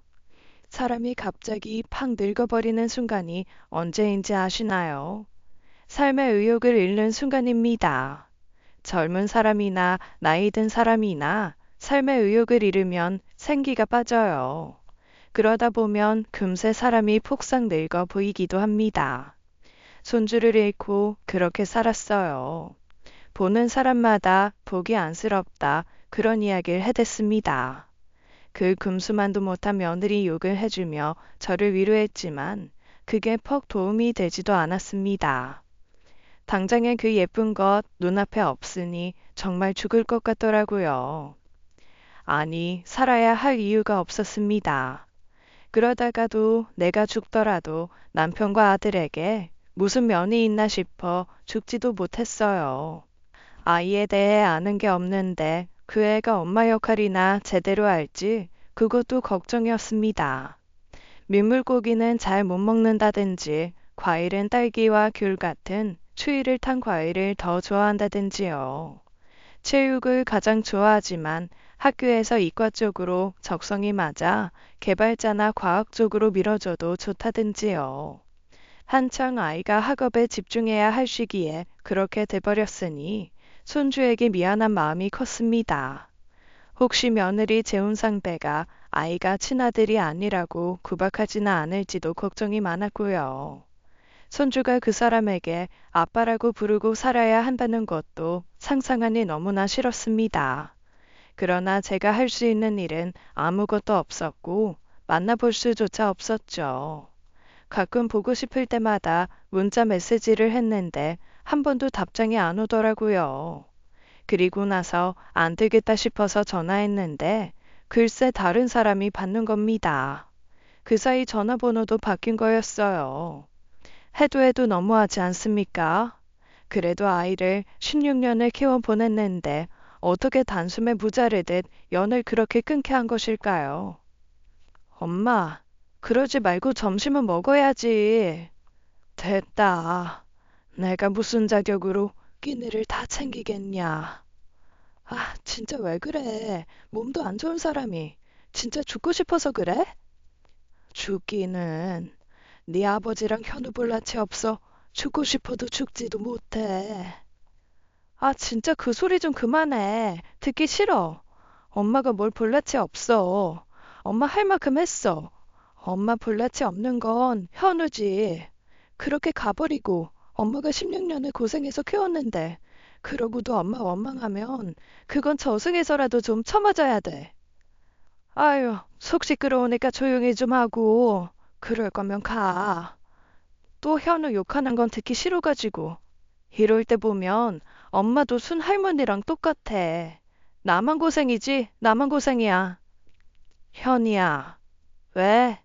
사람이 갑자기 팍 늙어버리는 순간이 언제인지 아시나요? 삶의 의욕을 잃는 순간입니다. 젊은 사람이나 나이 든 사람이나 삶의 의욕을 잃으면 생기가 빠져요. 그러다 보면 금세 사람이 폭삭 늙어 보이기도 합니다. 손주를 잃고 그렇게 살았어요. 보는 사람마다 보기 안쓰럽다 그런 이야기를 해댔습니다. 그 금수만도 못한 며느리 욕을 해주며 저를 위로했지만 그게 퍽 도움이 되지도 않았습니다. 당장에 그 예쁜 것 눈앞에 없으니 정말 죽을 것 같더라고요. 아니, 살아야 할 이유가 없었습니다. 그러다가도 내가 죽더라도 남편과 아들에게 무슨 면이 있나 싶어 죽지도 못했어요. 아이에 대해 아는 게 없는데 그 애가 엄마 역할이나 제대로 알지? 그것도 걱정이었습니다. 민물고기는 잘 못 먹는다든지, 과일은 딸기와 귤 같은 추위를 탄 과일을 더 좋아한다든지요. 체육을 가장 좋아하지만 학교에서 이과 쪽으로 적성이 맞아 개발자나 과학 쪽으로 밀어줘도 좋다든지요. 한창 아이가 학업에 집중해야 할 시기에 그렇게 돼버렸으니 손주에게 미안한 마음이 컸습니다. 혹시 며느리 재혼 상대가 아이가 친아들이 아니라고 구박하지는 않을지도 걱정이 많았고요. 손주가 그 사람에게 아빠라고 부르고 살아야 한다는 것도 상상하니 너무나 싫었습니다. 그러나 제가 할 수 있는 일은 아무것도 없었고 만나볼 수조차 없었죠. 가끔 보고 싶을 때마다 문자 메시지를 했는데 한 번도 답장이 안 오더라고요. 그리고 나서 안 되겠다 싶어서 전화했는데 글쎄 다른 사람이 받는 겁니다. 그 사이 전화번호도 바뀐 거였어요. 해도 해도 너무하지 않습니까? 그래도 아이를 16년을 키워 보냈는데 어떻게 단숨에 무자르듯 연을 그렇게 끊게 한 것일까요? 엄마, 그러지 말고 점심은 먹어야지. 됐다. 내가 무슨 자격으로 끼니를 다 챙기겠냐. 아, 진짜 왜 그래? 몸도 안 좋은 사람이. 진짜 죽고 싶어서 그래? 죽기는 네 아버지랑 현우 볼라치 없어 죽고 싶어도 죽지도 못해. 아, 진짜 그 소리 좀 그만해. 듣기 싫어. 엄마가 뭘 볼라치 없어. 엄마 할 만큼 했어. 엄마 볼라치 없는 건 현우지. 그렇게 가버리고 엄마가 16년을 고생해서 키웠는데 그러고도 엄마 원망하면 그건 저승에서라도 좀 쳐맞아야 돼. 아유, 속 시끄러우니까 조용히 좀 하고 그럴 거면 가. 또 현우 욕하는 건 듣기 싫어가지고. 이럴 때 보면 엄마도 순 할머니랑 똑같아. 나만 고생이지, 나만 고생이야. 현이야, 왜?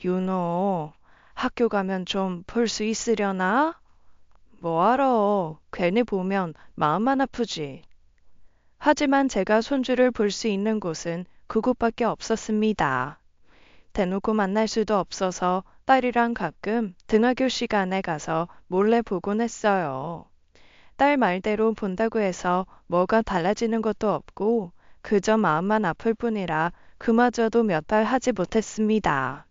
윤호, 학교 가면 좀 볼 수 있으려나? 뭐하러, 괜히 보면 마음만 아프지. 하지만 제가 손주를 볼 수 있는 곳은 그곳밖에 없었습니다. 대놓고 만날 수도 없어서 딸이랑 가끔 등하교 시간에 가서 몰래 보곤 했어요. 딸 말대로 본다고 해서 뭐가 달라지는 것도 없고 그저 마음만 아플 뿐이라 그마저도 몇 달 하지 못했습니다.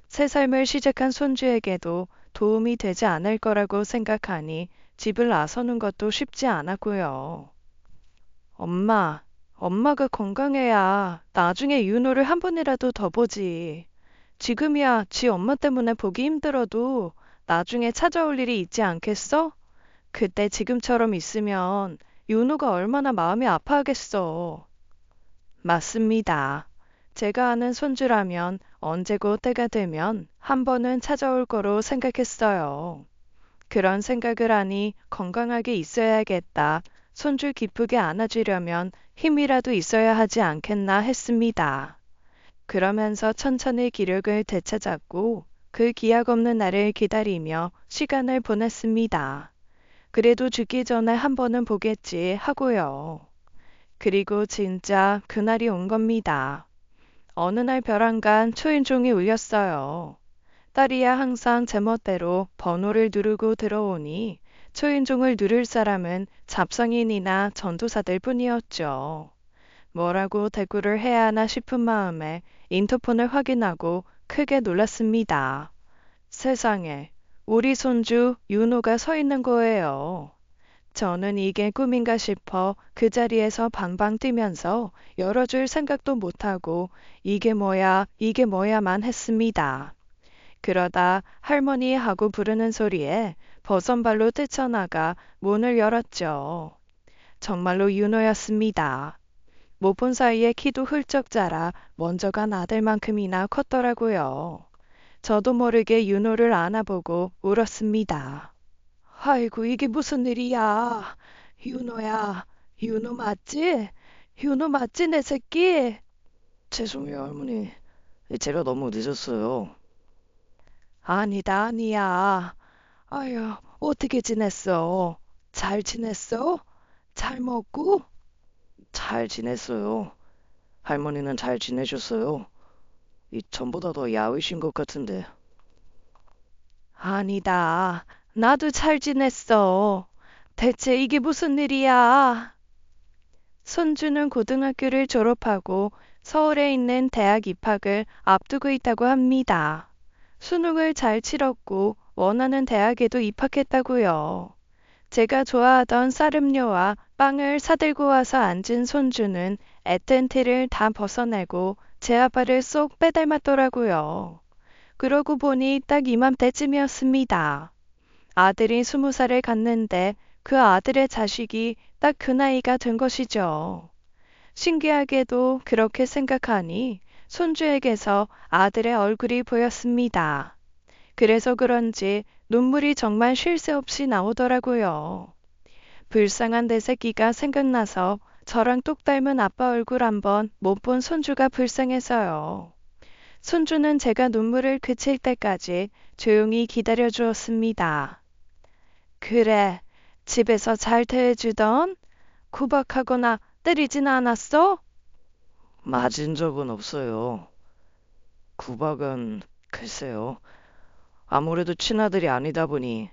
새 삶을 시작한 손주에게도 도움이 되지 않을 거라고 생각하니 집을 나서는 것도 쉽지 않았고요. 엄마가 건강해야 나중에 윤호를 한 번이라도 더 보지. 지금이야 지 엄마 때문에 보기 힘들어도 나중에 찾아올 일이 있지 않겠어? 그때 지금처럼 있으면 윤호가 얼마나 마음이 아파하겠어. 맞습니다. 제가 아는 손주라면 언제고 때가 되면 한 번은 찾아올 거로 생각했어요. 그런 생각을 하니 건강하게 있어야겠다. 손주 기쁘게 안아주려면 힘이라도 있어야 하지 않겠나 했습니다. 그러면서 천천히 기력을 되찾았고 그 기약 없는 날을 기다리며 시간을 보냈습니다. 그래도 죽기 전에 한 번은 보겠지 하고요. 그리고 진짜 그날이 온 겁니다. 어느 날 벼랑간 초인종이 울렸어요. 딸이야 항상 제멋대로 번호를 누르고 들어오니 초인종을 누를 사람은 잡성인이나 전도사들 뿐이었죠. 뭐라고 대꾸를 해야 하나 싶은 마음에 인터폰을 확인하고 크게 놀랐습니다. 세상에, 우리 손주 윤호가 서 있는 거예요. 저는 이게 꿈인가 싶어 그 자리에서 방방 뛰면서 열어줄 생각도 못하고 이게 뭐야만 했습니다. 그러다 할머니 하고 부르는 소리에 버선발로 뛰쳐나가 문을 열었죠. 정말로 윤호였습니다. 못 본 사이에 키도 훌쩍 자라 먼저 간 아들만큼이나 컸더라고요. 저도 모르게 윤호를 안아보고 울었습니다. 아이고, 이게 무슨 일이야. 윤호야, 윤호 맞지? 윤호 맞지, 내 새끼? 죄송해요, 할머니. 제가 너무 늦었어요. 아니다, 아니야. 아유, 어떻게 지냈어? 잘 지냈어? 잘 먹고? 잘 지냈어요. 할머니는 잘 지내셨어요? 이 전보다 더 야위신 것 같은데. 아니다. 나도 잘 지냈어. 대체 이게 무슨 일이야? 손주는 고등학교를 졸업하고 서울에 있는 대학 입학을 앞두고 있다고 합니다. 수능을 잘 치렀고 원하는 대학에도 입학했다고요. 제가 좋아하던 쌀음료와 빵을 사들고 와서 앉은 손주는 애튼 티를 다 벗어내고 제 아빠를 쏙 빼닮았더라고요. 그러고 보니 딱 이맘때쯤이었습니다. 아들이 20살을 갔는데 그 아들의 자식이 딱 그 나이가 된 것이죠. 신기하게도 그렇게 생각하니 손주에게서 아들의 얼굴이 보였습니다. 그래서 그런지 눈물이 정말 쉴 새 없이 나오더라고요. 불쌍한 내 새끼가 생각나서 저랑 똑 닮은 아빠 얼굴 한번 못 본 손주가 불쌍해서요. 손주는 제가 눈물을 그칠 때까지 조용히 기다려 주었습니다. 그래, 집에서 잘 대해주던? 구박하거나 때리진 않았어? 맞은 적은 없어요. 구박은 글쎄요. 아무래도 친아들이 아니다 보니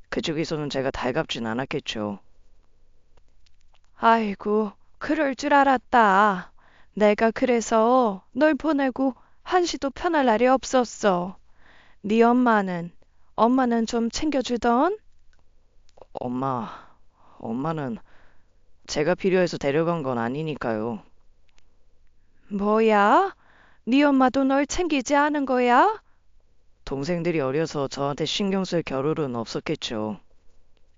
그쪽에서는 제가 달갑진 않았겠죠. 아이고, 그럴 줄 알았다. 내가 그래서 널 보내고 한시도 편할 날이 없었어. 네 엄마는 좀 챙겨주던? 엄마, 엄마는 제가 필요해서 데려간 건 아니니까요. 뭐야? 네 엄마도 널 챙기지 않은 거야? 동생들이 어려서 저한테 신경 쓸 겨를은 없었겠죠.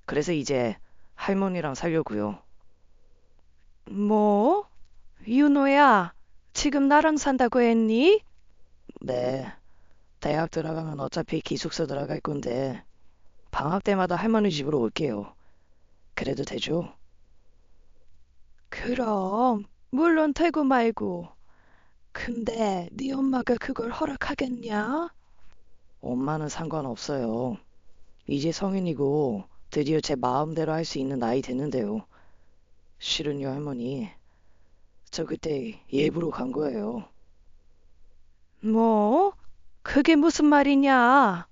그래서 이제 할머니랑 살려고요. 뭐? 윤호야, 지금 나랑 산다고 했니? 네, 대학 들어가면 어차피 기숙사 들어갈 건데 방학 때마다 할머니 집으로 올게요. 그래도 되죠? 그럼, 물론 되고 말고. 근데 네 엄마가 그걸 허락하겠냐? 엄마는 상관없어요. 이제 성인이고 드디어 제 마음대로 할 수 있는 나이 됐는데요. 실은요, 할머니. 저 그때 예부로 간 거예요. 뭐? 그게 무슨 말이냐?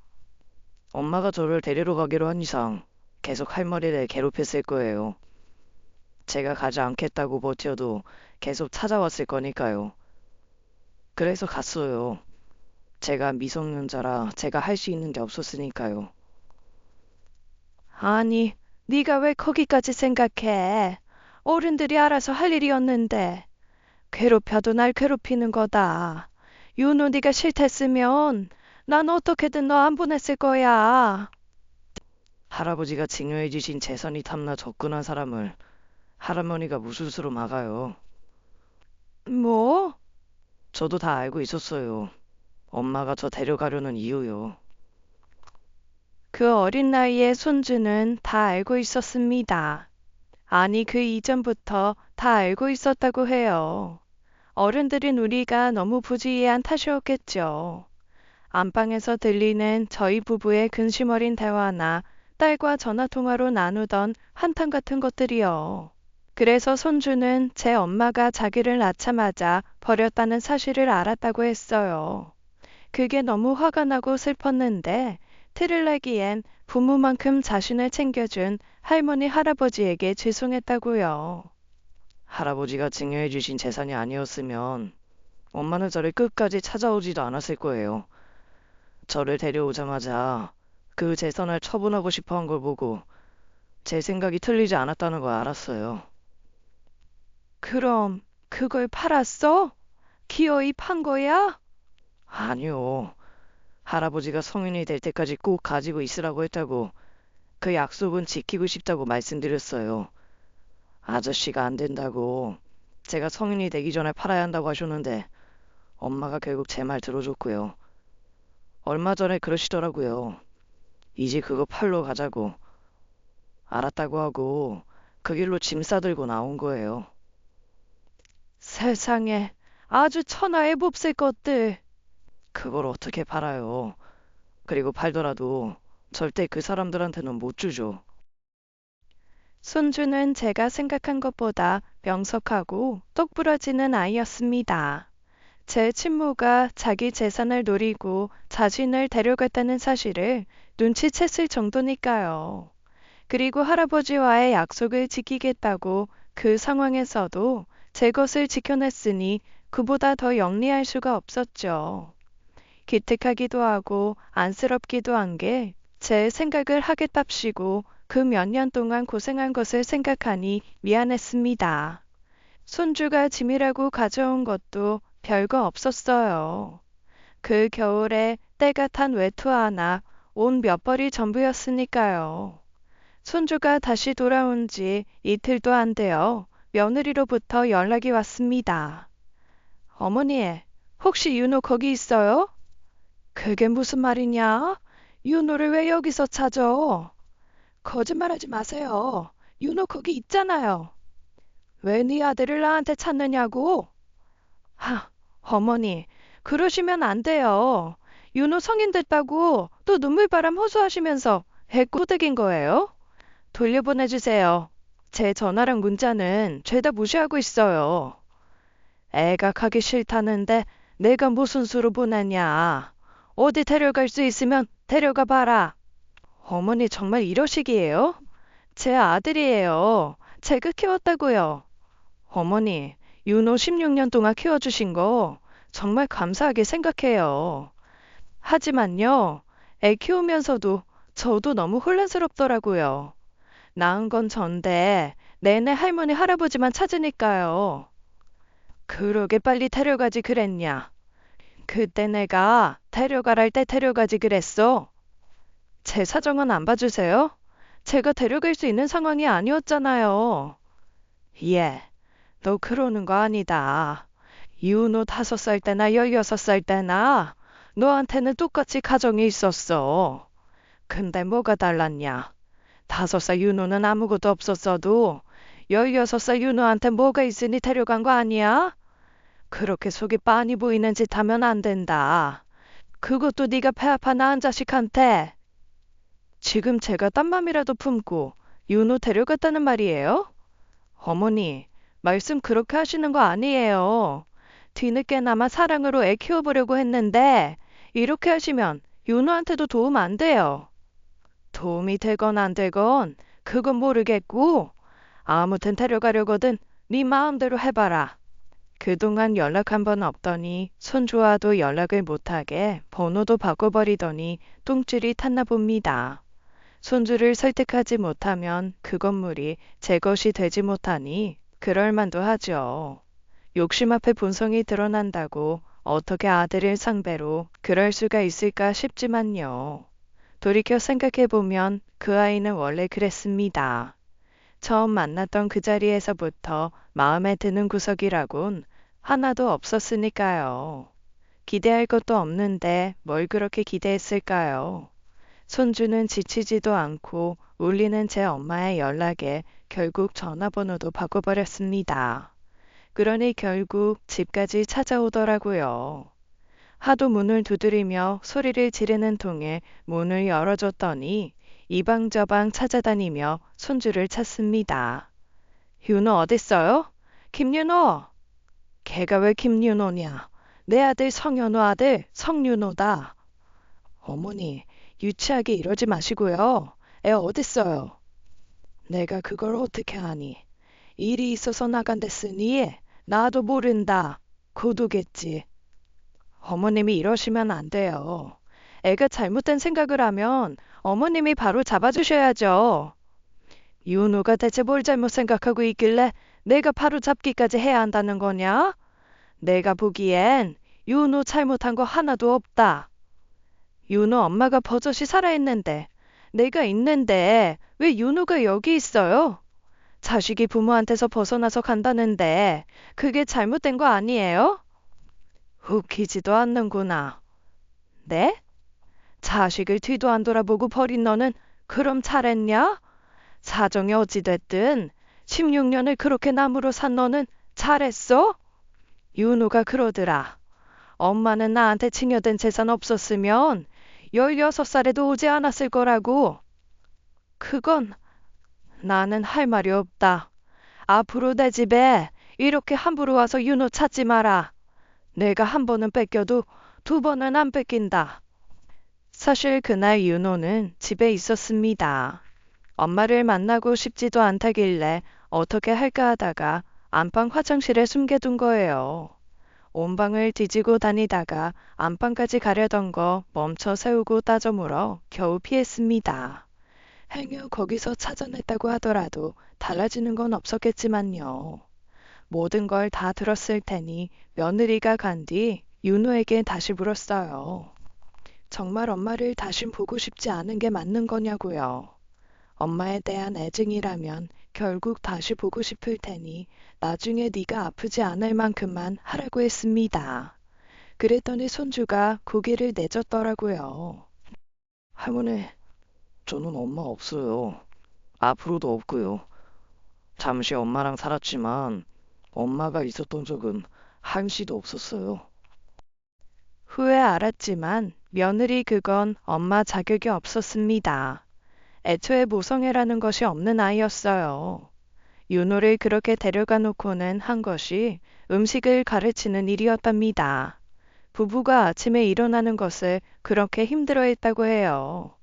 엄마가 저를 데리러 가기로 한 이상 계속 할머니를 괴롭혔을 거예요. 제가 가지 않겠다고 버텨도 계속 찾아왔을 거니까요. 그래서 갔어요. 제가 미성년자라 제가 할 수 있는 게 없었으니까요. 아니, 네가 왜 거기까지 생각해? 어른들이 알아서 할 일이었는데. 괴롭혀도 날 괴롭히는 거다. 윤호 네가 싫댔으면 난 어떻게든 너 안 보냈을 거야. 할아버지가 증여해 주신 재산이 탐나 접근한 사람을 할아버니가 무슨 수로 막아요. 뭐? 저도 다 알고 있었어요. 엄마가 저 데려가려는 이유요. 그 어린 나이에 손주는 다 알고 있었습니다. 아니, 그 이전부터 다 알고 있었다고 해요. 어른들인 우리가 너무 부주의한 탓이었겠죠. 안방에서 들리는 저희 부부의 근심 어린 대화나 딸과 전화통화로 나누던 한탄 같은 것들이요. 그래서 손주는 제 엄마가 자기를 낳자마자 버렸다는 사실을 알았다고 했어요. 그게 너무 화가 나고 슬펐는데 티를 내기엔 부모만큼 자신을 챙겨준 할머니 할아버지에게 죄송했다고요. 할아버지가 증여해 주신 재산이 아니었으면 엄마는 저를 끝까지 찾아오지도 않았을 거예요. 저를 데려오자마자 그 재산을 처분하고 싶어 한 걸 보고 제 생각이 틀리지 않았다는 걸 알았어요. 그럼 그걸 팔았어? 기어이 판 거야? 아니요. 할아버지가 성인이 될 때까지 꼭 가지고 있으라고 했다고 그 약속은 지키고 싶다고 말씀드렸어요. 아저씨가 안 된다고 제가 성인이 되기 전에 팔아야 한다고 하셨는데 엄마가 결국 제 말 들어줬고요. 얼마 전에 그러시더라고요. 이제 그거 팔러 가자고. 알았다고 하고 그 길로 짐 싸들고 나온 거예요. 세상에 아주 천하의 몹쓸 것들. 그걸 어떻게 팔아요? 그리고 팔더라도 절대 그 사람들한테는 못 주죠. 손주는 제가 생각한 것보다 명석하고 똑부러지는 아이였습니다. 제 친모가 자기 재산을 노리고 자신을 데려갔다는 사실을 눈치챘을 정도니까요. 그리고 할아버지와의 약속을 지키겠다고 그 상황에서도 제 것을 지켜냈으니 그보다 더 영리할 수가 없었죠. 기특하기도 하고 안쓰럽기도 한 게 제 생각을 하겠답시고 그 몇 년 동안 고생한 것을 생각하니 미안했습니다. 손주가 짐이라고 가져온 것도 별거 없었어요. 그 겨울에 때가 탄 외투 하나, 옷 몇 벌이 전부였으니까요. 손주가 다시 돌아온 지 이틀도 안 되어 며느리로부터 연락이 왔습니다. 어머니, 혹시 윤호 거기 있어요? 그게 무슨 말이냐? 윤호를 왜 여기서 찾아? 거짓말하지 마세요. 윤호 거기 있잖아요. 왜 네 아들을 나한테 찾느냐고? 어머니, 그러시면 안 돼요. 윤호 성인 됐다고 또 눈물바람 호소하시면서 애꾸득인 거예요? 돌려보내주세요. 제 전화랑 문자는 죄다 무시하고 있어요. 애가 가기 싫다는데 내가 무슨 수로 보냈냐. 어디 데려갈 수 있으면 데려가 봐라. 어머니 정말 이러시기에요? 제 아들이에요. 제가 키웠다고요. 어머니, 윤호 16년 동안 키워주신 거 정말 감사하게 생각해요. 하지만요, 애 키우면서도 저도 너무 혼란스럽더라고요. 낳은 건 전데 내내 할머니 할아버지만 찾으니까요. 그러게 빨리 데려가지 그랬냐. 그때 내가 데려가랄 때 데려가지 그랬어. 제 사정은 안 봐주세요? 제가 데려갈 수 있는 상황이 아니었잖아요. 예, 너 그러는 거 아니다. 윤호 5살 때나 16살 때나 너한테는 똑같이 가정이 있었어. 근데 뭐가 달랐냐? 5살 윤호는 아무것도 없었어도 16살 윤호한테 뭐가 있으니 데려간 거 아니야? 그렇게 속이 빤히 보이는 짓 하면 안 된다. 그것도 네가 배 아파 낳은 자식한테. 지금 제가 딴 맘이라도 품고 윤호 데려갔다는 말이에요? 어머니, 말씀 그렇게 하시는 거 아니에요. 뒤늦게나마 사랑으로 애 키워보려고 했는데 이렇게 하시면 윤호한테도 도움 안 돼요. 도움이 되건 안 되건 그건 모르겠고 아무튼 데려가려거든 네 마음대로 해봐라. 그동안 연락 한 번 없더니 손주와도 연락을 못하게 번호도 바꿔버리더니 똥줄이 탔나 봅니다. 손주를 설득하지 못하면 그 건물이 제 것이 되지 못하니 그럴만도 하죠. 욕심 앞에 본성이 드러난다고 어떻게 아들을 상대로 그럴 수가 있을까 싶지만요. 돌이켜 생각해보면 그 아이는 원래 그랬습니다. 처음 만났던 그 자리에서부터 마음에 드는 구석이라곤 하나도 없었으니까요. 기대할 것도 없는데 뭘 그렇게 기대했을까요? 손주는 지치지도 않고 울리는 제 엄마의 연락에 결국 전화번호도 바꿔버렸습니다. 그러니 결국 집까지 찾아오더라고요. 하도 문을 두드리며 소리를 지르는 통에 문을 열어줬더니 이방저방 찾아다니며 손주를 찾습니다. 윤호 어딨어요? 김윤호! 걔가 왜 김윤호냐? 내 아들 성현호 아들 성윤호다. 어머니, 유치하게 이러지 마시고요. 애 어딨어요? 내가 그걸 어떻게 하니? 일이 있어서 나간댔으니 나도 모른다. 고도겠지. 어머님이 이러시면 안 돼요. 애가 잘못된 생각을 하면 어머님이 바로 잡아주셔야죠. 윤호가 대체 뭘 잘못 생각하고 있길래 내가 바로 잡기까지 해야 한다는 거냐? 내가 보기엔 윤호 잘못한 거 하나도 없다. 윤호 엄마가 버젓이 살아있는데 내가 있는데 왜 윤호가 여기 있어요? 자식이 부모한테서 벗어나서 간다는데 그게 잘못된 거 아니에요? 웃기지도 않는구나. 네? 자식을 뒤도 안 돌아보고 버린 너는 그럼 잘했냐? 사정이 어찌됐든 16년을 그렇게 남으로 산 너는 잘했어? 윤호가 그러더라. 엄마는 나한테 증여된 재산 없었으면 16살에도 오지 않았을 거라고. 그건 나는 할 말이 없다. 앞으로 내 집에 이렇게 함부로 와서 윤호 찾지 마라. 내가 한 번은 뺏겨도 두 번은 안 뺏긴다. 사실 그날 윤호는 집에 있었습니다. 엄마를 만나고 싶지도 않다길래 어떻게 할까 하다가 안방 화장실에 숨겨둔 거예요. 온 방을 뒤지고 다니다가 안방까지 가려던 거 멈춰 세우고 따져 물어 겨우 피했습니다. 행여 거기서 찾아냈다고 하더라도 달라지는 건 없었겠지만요. 모든 걸 다 들었을 테니 며느리가 간 뒤 윤호에게 다시 물었어요. 정말 엄마를 다신 보고 싶지 않은 게 맞는 거냐고요. 엄마에 대한 애증이라면 결국 다시 보고 싶을 테니 나중에 네가 아프지 않을 만큼만 하라고 했습니다. 그랬더니 손주가 고개를 내젓더라고요. 할머니, 저는 엄마 없어요. 앞으로도 없고요. 잠시 엄마랑 살았지만 엄마가 있었던 적은 한시도 없었어요. 후에 알았지만 며느리 그건 엄마 자격이 없었습니다. 애초에 모성애라는 것이 없는 아이였어요. 윤호를 그렇게 데려가 놓고는 한 것이 음식을 가르치는 일이었답니다. 부부가 아침에 일어나는 것을 그렇게 힘들어했다고 해요.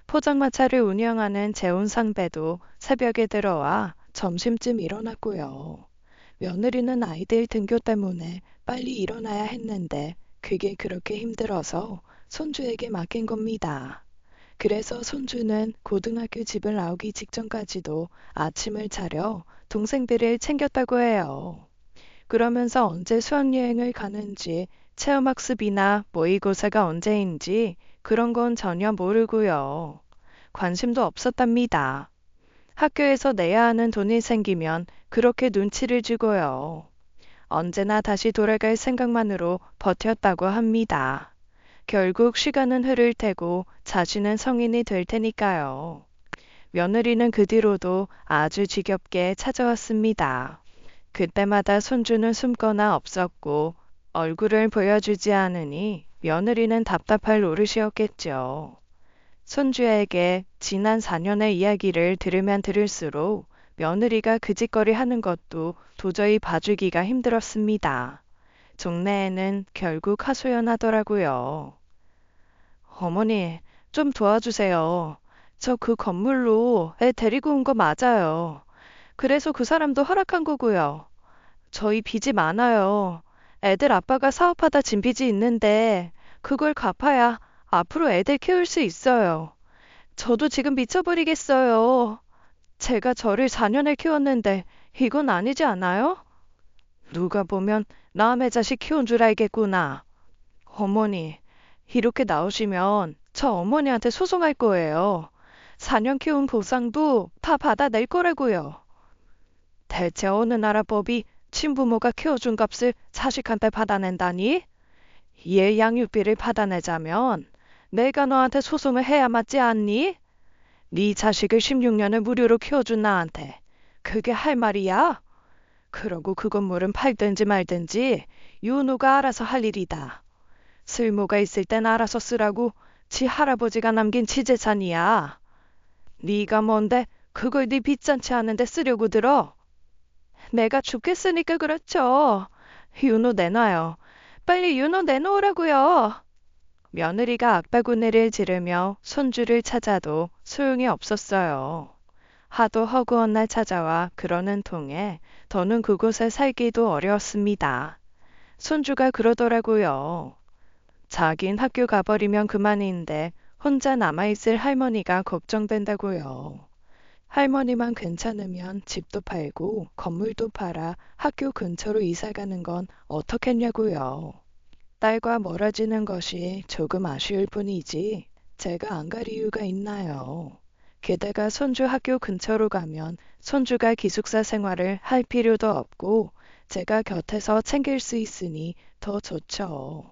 포장마차를 운영하는 재혼 상배도 새벽에 들어와 점심쯤 일어났고요. 며느리는 아이들 등교 때문에 빨리 일어나야 했는데 그게 그렇게 힘들어서 손주에게 맡긴 겁니다. 그래서 손주는 고등학교 집을 나오기 직전까지도 아침을 차려 동생들을 챙겼다고 해요. 그러면서 언제 수학여행을 가는지, 체험학습이나 모의고사가 언제인지 그런 건 전혀 모르고요. 관심도 없었답니다. 학교에서 내야 하는 돈이 생기면 그렇게 눈치를 주고요. 언제나 다시 돌아갈 생각만으로 버텼다고 합니다. 결국 시간은 흐를 테고 자신은 성인이 될 테니까요. 며느리는 그 뒤로도 아주 지겹게 찾아왔습니다. 그때마다 손주는 숨거나 없었고 얼굴을 보여주지 않으니 며느리는 답답할 노릇이었겠죠. 손주에게 지난 4년의 이야기를 들으면 들을수록 며느리가 그 짓거리 하는 것도 도저히 봐주기가 힘들었습니다. 종래에는 결국 하소연하더라고요. 어머니, 좀 도와주세요. 저 그 건물로 애 데리고 온 거 맞아요. 그래서 그 사람도 허락한 거고요. 저희 빚이 많아요. 애들 아빠가 사업하다 진 빚이 있는데 그걸 갚아야 앞으로 애들 키울 수 있어요. 저도 지금 미쳐버리겠어요. 제가 저를 4년을 키웠는데 이건 아니지 않아요? 누가 보면 남의 자식 키운 줄 알겠구나. 어머니, 이렇게 나오시면 저 어머니한테 소송할 거예요. 4년 키운 보상도 다 받아낼 거라고요. 대체 어느 나라 법이 친부모가 키워준 값을 자식한테 받아낸다니? 얘 양육비를 받아내자면 내가 너한테 소송을 해야 맞지 않니? 네 자식을 16년을 무료로 키워준 나한테 그게 할 말이야? 그러고 그 건물은 팔든지 말든지 윤호가 알아서 할 일이다. 쓸모가 있을 땐 알아서 쓰라고 지 할아버지가 남긴 지재산이야. 네가 뭔데 그걸 네 빚잔치 하는데 쓰려고 들어? 내가 죽겠으니까 그렇죠. 윤호 내놔요. 빨리 윤호 내놓으라고요. 며느리가 악바구니를 지르며 손주를 찾아도 소용이 없었어요. 하도 허구한 날 찾아와 그러는 통에 더는 그곳에 살기도 어려웠습니다. 손주가 그러더라고요. 자긴 학교 가버리면 그만인데 혼자 남아있을 할머니가 걱정된다고요. 할머니만 괜찮으면 집도 팔고 건물도 팔아 학교 근처로 이사 가는 건 어떻겠냐고요. 딸과 멀어지는 것이 조금 아쉬울 뿐이지 제가 안 갈 이유가 있나요. 게다가 손주 학교 근처로 가면 손주가 기숙사 생활을 할 필요도 없고 제가 곁에서 챙길 수 있으니 더 좋죠.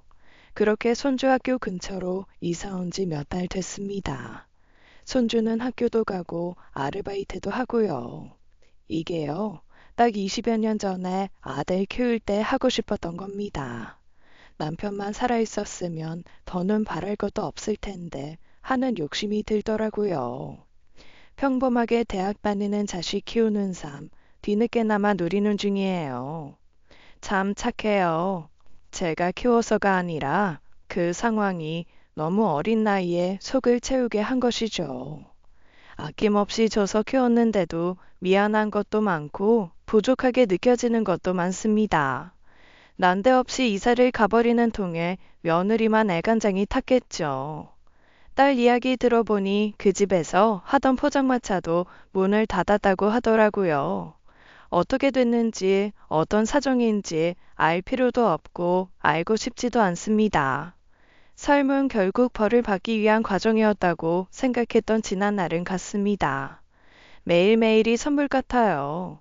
그렇게 손주 학교 근처로 이사 온 지 몇 달 됐습니다. 손주는 학교도 가고 아르바이트도 하고요. 이게요, 딱 20여 년 전에 아들 키울 때 하고 싶었던 겁니다. 남편만 살아있었으면 더는 바랄 것도 없을 텐데 하는 욕심이 들더라고요. 평범하게 대학 다니는 자식 키우는 삶, 뒤늦게나마 누리는 중이에요. 참 착해요. 제가 키워서가 아니라 그 상황이 너무 어린 나이에 속을 채우게 한 것이죠. 아낌없이 줘서 키웠는데도 미안한 것도 많고 부족하게 느껴지는 것도 많습니다. 난데없이 이사를 가버리는 통에 며느리만 애간장이 탔겠죠. 딸 이야기 들어보니 그 집에서 하던 포장마차도 문을 닫았다고 하더라고요. 어떻게 됐는지 어떤 사정인지 알 필요도 없고 알고 싶지도 않습니다. 삶은 결국 벌을 받기 위한 과정이었다고 생각했던 지난 날은 같습니다. 매일매일이 선물 같아요.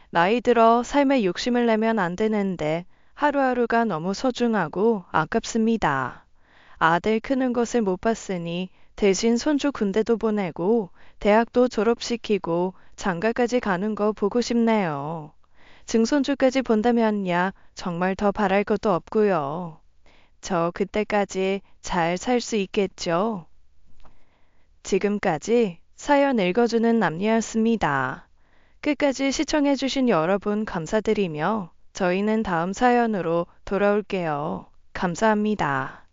나이 들어 삶에 욕심을 내면 안 되는데 하루하루가 너무 소중하고 아깝습니다. 아들 크는 것을 못 봤으니 대신 손주 군대도 보내고 대학도 졸업시키고 장가까지 가는 거 보고 싶네요. 증손주까지 본다면야 정말 더 바랄 것도 없고요. 저 그때까지 잘 살 수 있겠죠? 지금까지 사연 읽어주는 남녀였습니다. 끝까지 시청해주신 여러분 감사드리며 저희는 다음 사연으로 돌아올게요. 감사합니다.